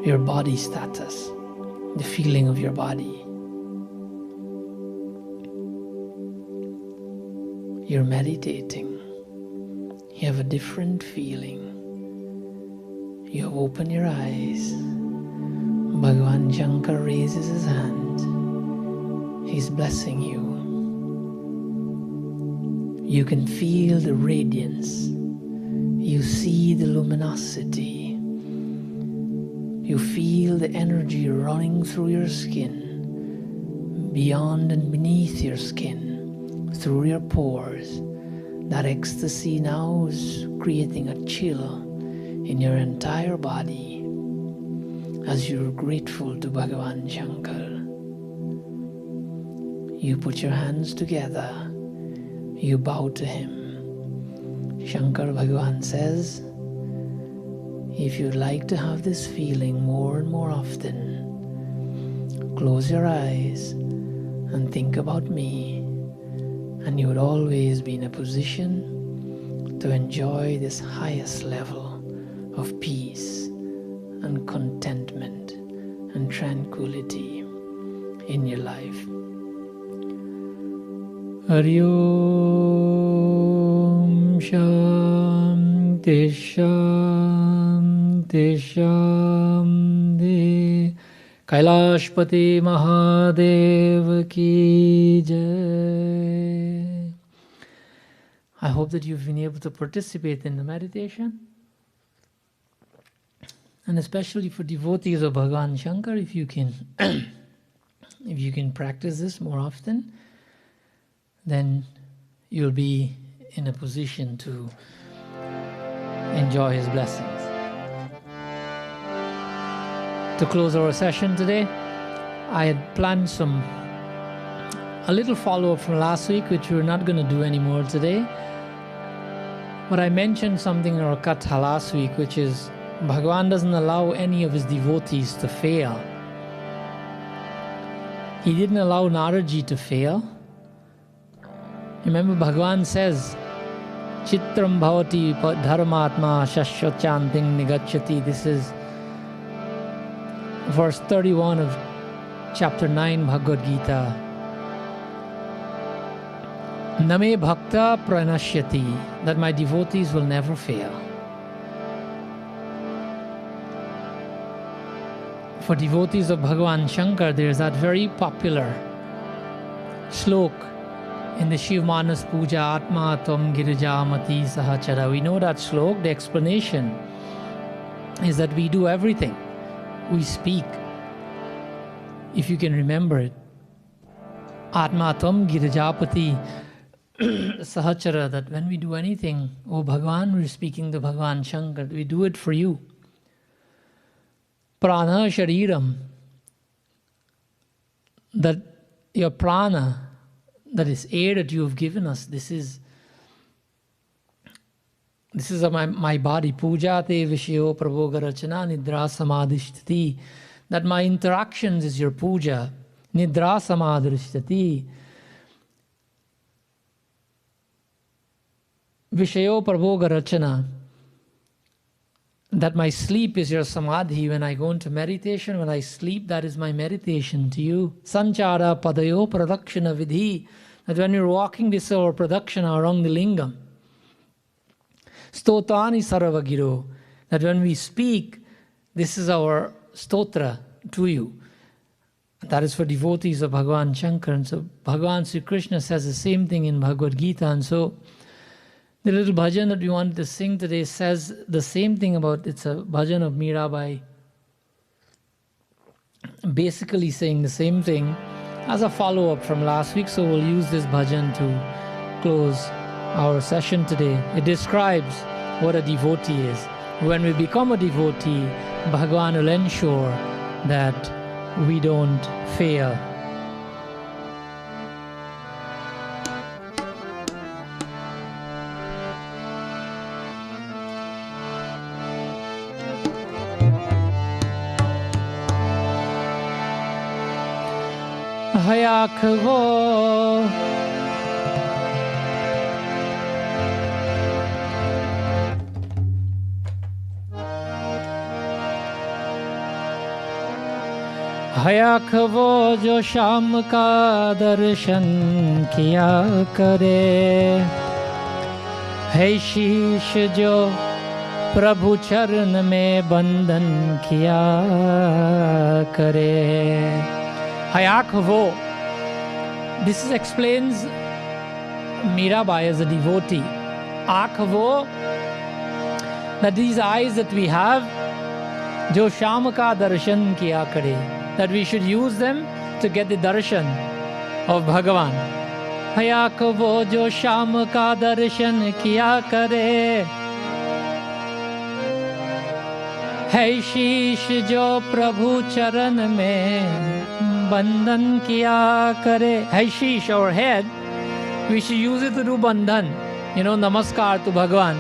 your body status, the feeling of your body. You're meditating. You have a different feeling. You have opened your eyes. Bhagavan Shankar raises his hand. He's blessing you. You can feel the radiance. You see the luminosity. You feel the energy running through your skin, beyond and beneath your skin, through your pores. That ecstasy now is creating a chill in your entire body as you're grateful to Bhagavan Shankar. You put your hands together. You bow to him. Shankar Bhagavan says, if you'd like to have this feeling more and more often, close your eyes and think about me, and you would always be in a position to enjoy this highest level of peace and contentment and tranquility in your life. Hari Om Shanti Shanti Shanti. Kailashpati Mahadev Ki Jai. I hope that you've been able to participate in the meditation. And especially for devotees of Bhagavan Shankar, if you can practice this more often, then you'll be in a position to enjoy his blessings. To close our session today, I had planned a little follow-up from last week, which we're not going to do anymore today. But I mentioned something in our katha last week, which is Bhagavan doesn't allow any of his devotees to fail. He didn't allow Naraji to fail. Remember, Bhagavan says Chitram bhavati dharmatma shashwachanting nigachyati. This is verse 31 of chapter 9 Bhagavad Gita. Name bhakta pranashyati, that my devotees will never fail. For devotees of Bhagavan Shankar, there is that very popular slok in the Shiv Manas Puja, Atma Tvam Girijamati Sahachara. We know that slok. The explanation is that we do everything. We speak. If you can remember it. Atma Tvam Girijapati Sahachara, that when we do anything, oh Bhagavan, we're speaking to Bhagavan Shankar, we do it for you. Prana Shariram, that your prana, that is air that you have given us, this is my body. Puja te vishyo prabhoga rachana nidra samadhishtati, that my interactions is your puja. Nidra samadhishtati. Vishayo prabhoga rachana, that my sleep is your samadhi. When I go into meditation, when I sleep, that is my meditation to you. Sanchara padayo pradakshana vidhi, that when you're walking, this is our pradakshana around the lingam. Stotani saravagiro, that when we speak, this is our stotra to you. That is for devotees of Bhagavan Shankar. And so Bhagavan Sri Krishna says the same thing in Bhagavad Gita. And so the little bhajan that we wanted to sing today says the same thing about, it's a bhajan of Mirabai, basically saying the same thing as a follow-up from last week. So we'll use this bhajan to close our session today. It describes what a devotee is. When we become a devotee, Bhagavan will ensure that we don't fail. Hayakho hayakho jo sham ka darshan kiya kare, hai sheesh jo prabhu charan mein bandhan kiya kare. Hayakho. This explains Mirabai as a devotee. Akhvo, that these eyes that we have, jo sham ka darshan kiya kare, that we should use them to get the darshan of Bhagavan. Hayakho jo sham ka darshan kiya kare, hai sheesh jo prabhu charan mein bandhan kiya kare. Hai sheesh, our head, we should use it to do bandhan, namaskar to Bhagavan.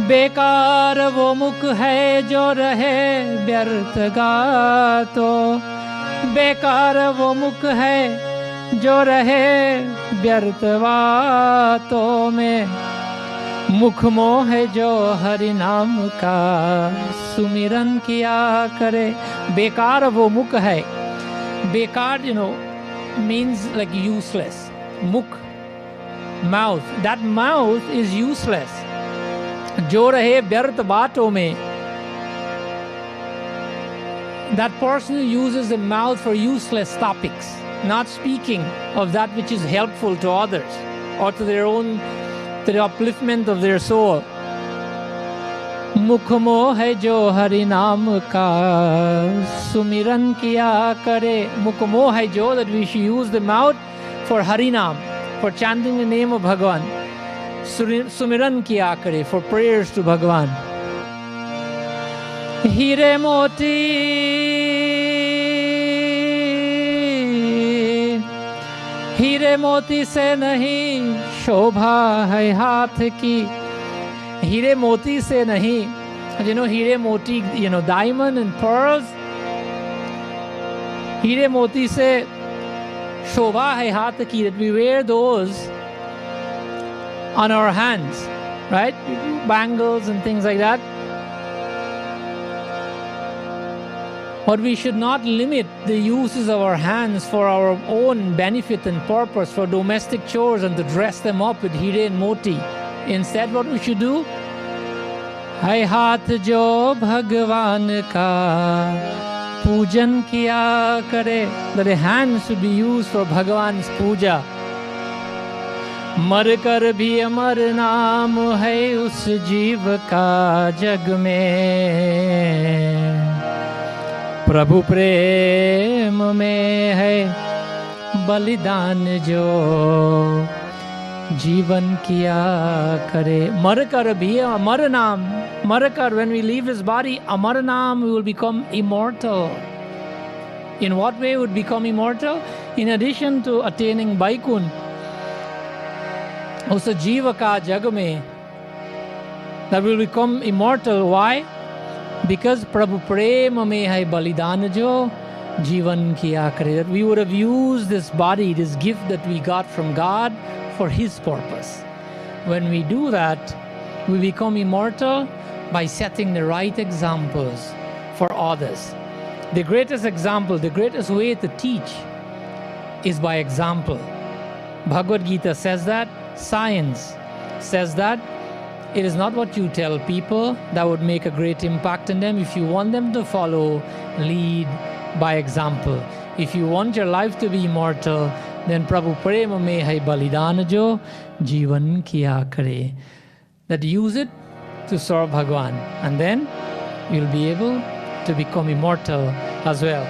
बेकार वो मुख है जो रहे व्यर्थ गातो, बेकार वो मुख है जो रहे व्यर्थ बातों में, मुख मोह जो हरि नाम का सुमिरन किया करे. बेकार वो मुख है. Bekar, means like useless. Mukh, mouth. That mouth is useless. Jo rahe vyarth baaton mein. That person who uses the mouth for useless topics, not speaking of that which is helpful to others or to their own, to the upliftment of their soul. मुख मोह है जो हरि नाम का सुमिरन किया करे. मुख मोह है जो, that we should use the mouth for Harinam, for chanting the name of Bhagavan. Sumiran kiya kare, for prayers to Bhagavan. Hire moti se nahi shobha hai haath ki. Hire moti se nahi. Hire moti, diamond and pearls. Hire moti se shobha hai haath ki, that we wear those on our hands, right? Bangles and things like that. But we should not limit the uses of our hands for our own benefit and purpose, for domestic chores and to dress them up with hire and moti. Instead, what we should do? Hai haath jo Bhagwan ka pujan kiya kare. That the hands should be used for Bhagwan's puja. मर कर भी अमर नाम है उस जीव का जग में, प्रभु प्रेम में है बलिदान जो जीवन किया करे. मर कर भी अमर नाम, मर कर, when we leave this body, अमर नाम, we will become immortal. In what way would become immortal? In addition to attaining Vaikun, उस जीव का जग में, that will become immortal. Why? Because प्रभु प्रेम में है बलिदान जो जीवन किया करे. That we would have used this body, this gift that we got from God, for His purpose. When we do that, we become immortal by setting the right examples for others. The greatest example, the greatest way to teach is by example. Bhagavad Gita says that. Science says that. It is not what you tell people that would make a great impact on them. If you want them to follow, lead by example. If you want your life to be immortal, then Prabhu Prema mein hai balidana jo jivan kiya kare. That use it to serve Bhagwan, and then you'll be able to become immortal as well.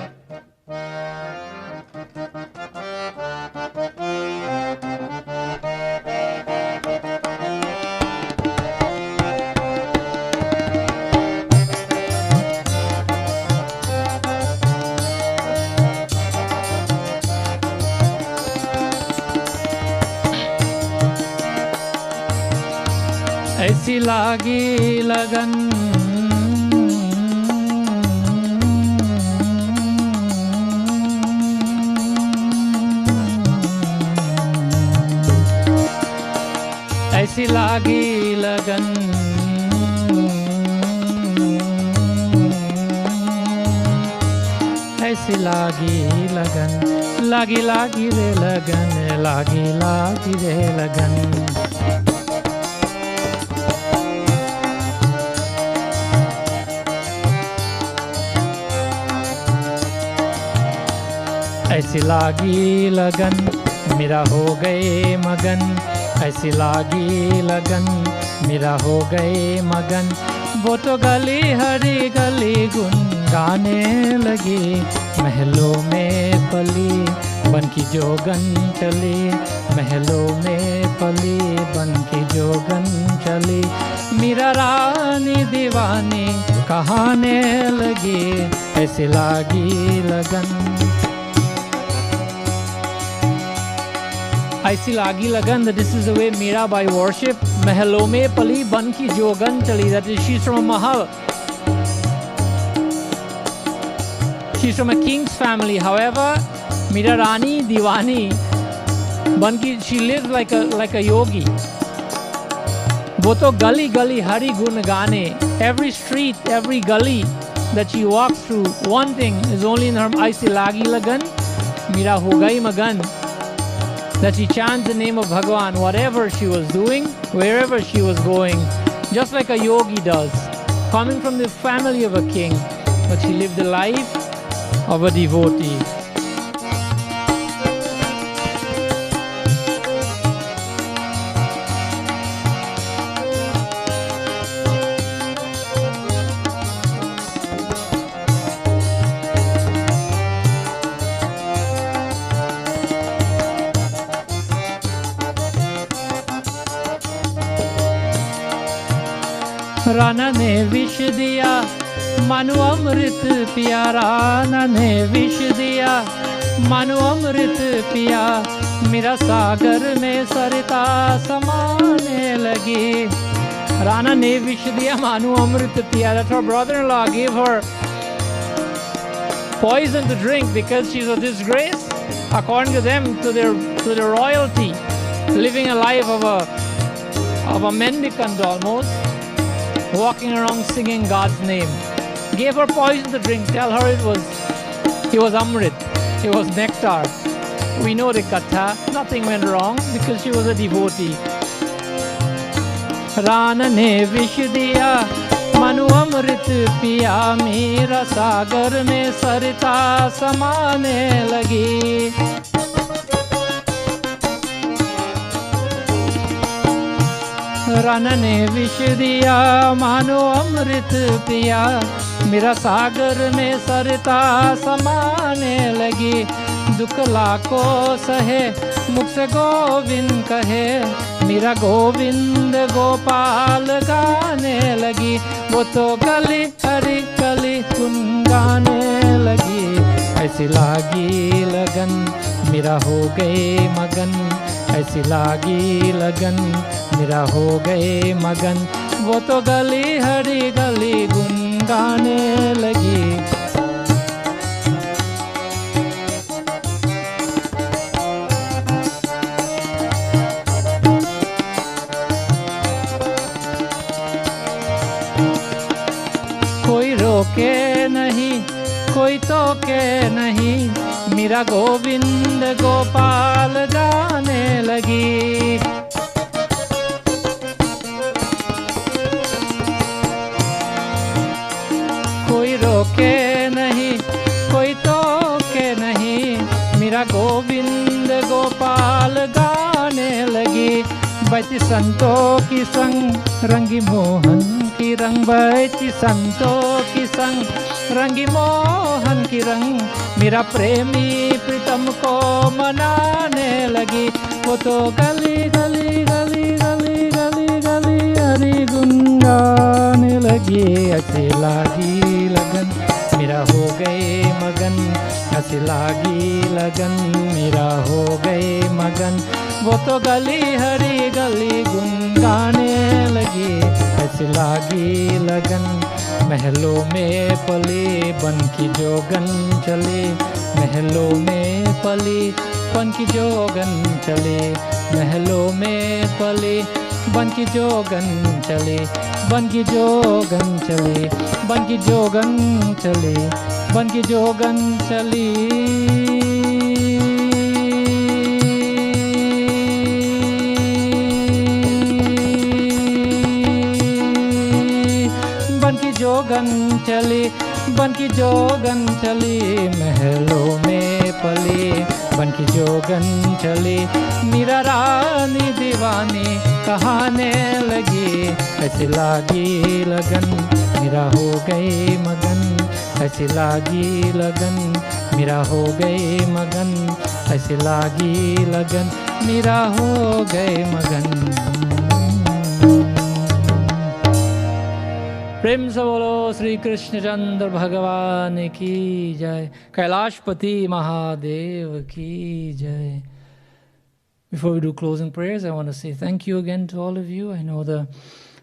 ऐसी लागी लगन ऐसी लागी लगन ऐसी लागी लगन लागी लागी रे लगन लागी लागी रे लगन ऐसी लागी लगन मेरा हो गए मगन ऐसी लागी लगन मेरा हो गए मगन वो तो गली हरी गली गुन गाने लगी महलों में पली बन की जोगन चली महलों में पली बन की जोगन चली मीरा रानी दीवानी कहाने लगी ऐसी लागी लगन ऐसी लागी लगन that this is the way Mirabai worship. Mahalo mein pali ban ki jogan chali. That is, she's from a mahal. She's from a king's family. However, Mira Rani Diwani ban ki, she lives like a yogi. वो तो गली गली हरी गुन गाने. Every street, every gully that she walks through, one thing is only in her ऐसी लागी लगन मेरा हो गई मगन. That she chants the name of Bhagwan, whatever she was doing, wherever she was going, just like a yogi does, coming from the family of a king, but she lived the life of a devotee. Rana ने विष दिया मानो अमृत पिया राना ने विष दिया मानो अमृत पिया मेरा सागर में सरिता समाने लगी. राना ने विष दिया मानो अमृत पिया. That her brother-in-law gave her poison to drink because she's a disgrace, according to them, to their royalty, living a life of a of a mendicant almost, walking around singing God's name. Gave her poison to drink, tell her it was Amrit, it was nectar. We know the katha, nothing went wrong because she was a devotee. Rana ne vish diya, manu amrit piya, mera sagar mein sarita samane lagi. Rana ne vish diya, manu amrit piya, मेरा सागर में सरता समाने लगी. दुख लाको सहे मुख से गोविंद कहे, मेरा गोविंद गोपाल गाने लगी. वो तो गली हरी गली गुन गाने लगी. ऐसी लागी लगन मेरा हो गए मगन, ऐसी लागी लगन मेरा हो गए मगन. वो तो गली हरी गली गुन गाने लगी. कोई रोके नहीं कोई टोके नहीं, मेरा गोविंद गोपाल गाने लगी. कोई रोके नहीं कोई टोके नहीं, मेरा गोविंद गोपाल गाने लगी. बैठी संतों की संग रंगी मोहन की रंग, बैठी संतों की संग रंगी मोहन की रंग. मेरा प्रेमी प्रीतम को मनाने लगी. वो तो गली गली गली गली गली गली हरी गुन गाने लगी. ऐसे लागी लगन मेरा हो गए मगन, ऐसे लागी लगन मेरा हो गए मगन. वो तो गली हरी गली गुन गाने लगी. ऐसे लागी लगन महलों में पली बन की जोगन चले, महलों में पली बन की जोगन चले, महलों में पली बन की जोगन चले, बन की जोगन चले, बन की जोगन चले, बन की जोगन चली. बन की जोगन चली, बन की जोगन चली, महलों में पली बन की जोगन चली. मीरा रानी दीवानी कहाने लगी. ऐसी लागी लगन मेरा हो गए मगन, ऐसी लागी लगन मेरा हो गए मगन, ऐसी लागी लगन मेरा हो गए मगन. प्रेम से बोलो श्री कृष्ण चंद्र भगवान की जय, कैलाशपति महादेव की जय. Before we do closing prayers, I want to say thank you again to all of you. I know the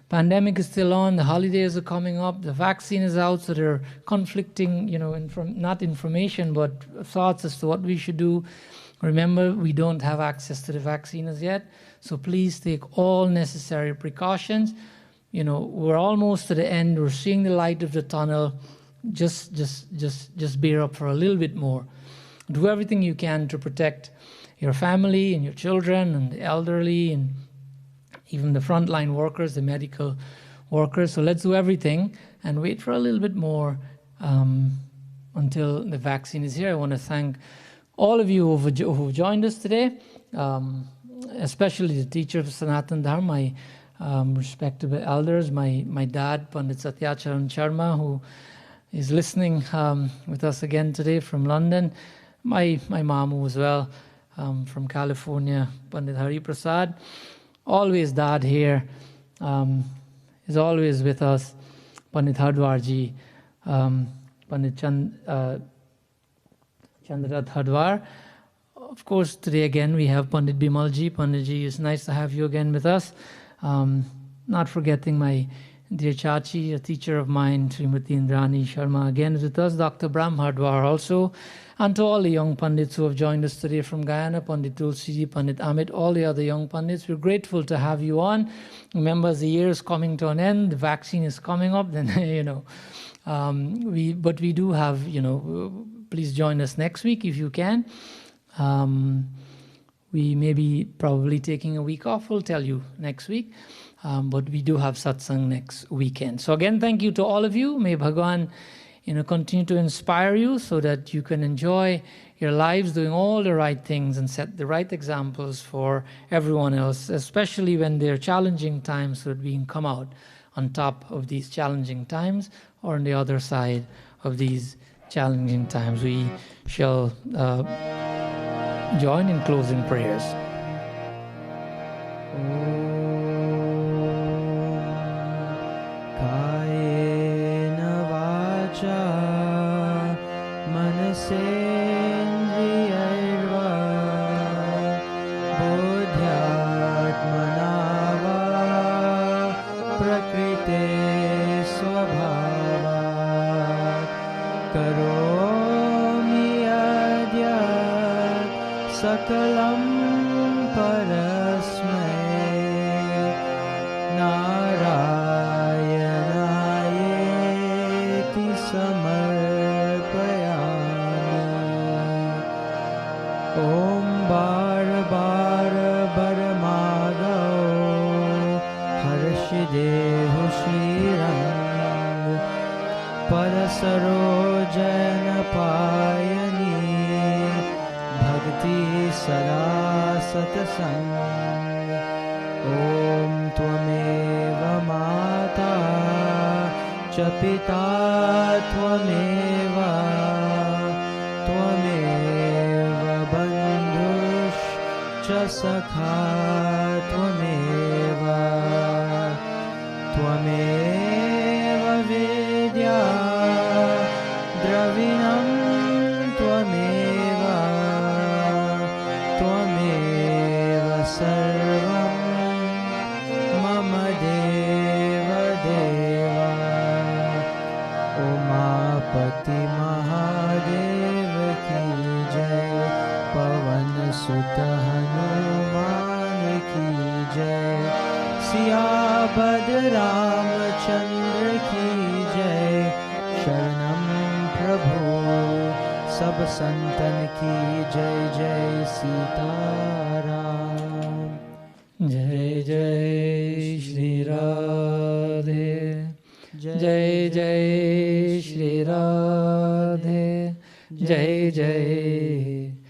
pandemic is still on, the holidays are coming up, the vaccine is out, so there are conflicting, not information, but thoughts as to what we should do. Remember, we don't have access to the vaccine as yet, so please take all necessary precautions. We're almost to the end. We're seeing the light of the tunnel. Just bear up for a little bit more. Do everything you can to protect your family and your children and the elderly and even the frontline workers, the medical workers. So let's do everything and wait for a little bit more until the vaccine is here. I want to thank all of you who've joined us today, especially the teacher of Sanatan Dharma, my respectable elders, my dad, Pandit Satyacharan Sharma, who is listening with us again today from London, my mom who as well from California, Pandit Hari Prasad, always dad here, is always with us, Pandit Hardwarji, Pandit Chandrat Hardwar. Of course, today again we have Pandit Bimalji. Panditji, it's nice to have you again with us. Not forgetting my dear Chachi, a teacher of mine, Srimati Indrani Sharma, again is with us. Dr. Brahm Hardwar also. and to all the young Pandits who have joined us today from Guyana, Pandit Tulsiji, Pandit Amit, all the other young Pandits. We're grateful to have you on. Remember, as the year is coming to an end, the vaccine is coming up, then, but we do have, please join us next week if you can. We may be probably taking a week off. We'll tell you next week. But we do have satsang next weekend. So again, thank you to all of you. May Bhagwan, continue to inspire you so that you can enjoy your lives doing all the right things and set the right examples for everyone else, especially when they're challenging times, so that we can come out on top of these challenging times or on the other side of these challenging times. We shall join in closing prayers. Kayena vacha manasendriyaiva buddhyatmana va prakrite swabhavat karomi adyat sakalam parasmai narayanaayeti samarpayami om bar bar barmadao harshidehu shrirang parasarojana payani bhakti sada satsang om tvameva mata cha pita tvameva bandhush cha sakha tvameva vidya dravinam tvameva sarvam mama deva deva umapati mahadev ki jai pavan sut hanuman ki jai siyabad ramchandra ki jai sharanam prabhu sab santan ki jai jai sitaram. Jai Jai Shri Radhe, Jai Jai Shri Radhe, Jai Jai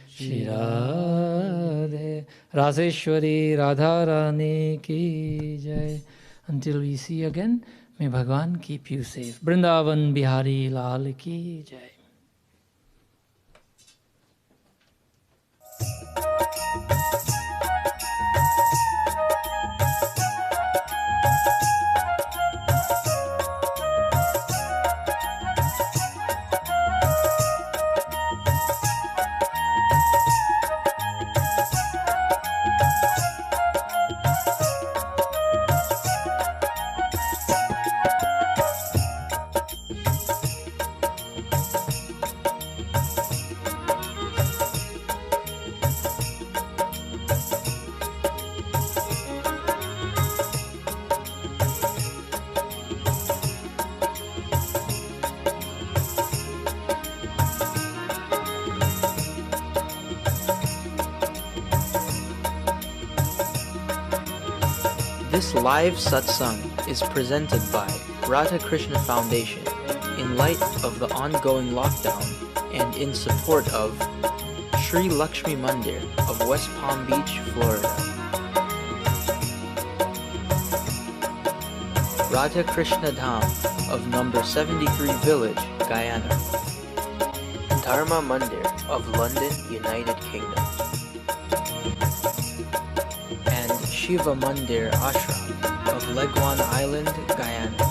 Shri Radhe. Raseshwari Radha Rani ki jai. Until we see again, may Bhagwan keep you safe. Vrindavan Bihari Lal ki jai. This live satsang is presented by Radha Krishna Foundation in light of the ongoing lockdown and in support of Sri Lakshmi Mandir of West Palm Beach, Florida. Radha Krishna Dham of number 73 Village, Guyana. Dharma Mandir of London, United Kingdom. And Shiva Mandir Ashram of Leguan Island, Guyana.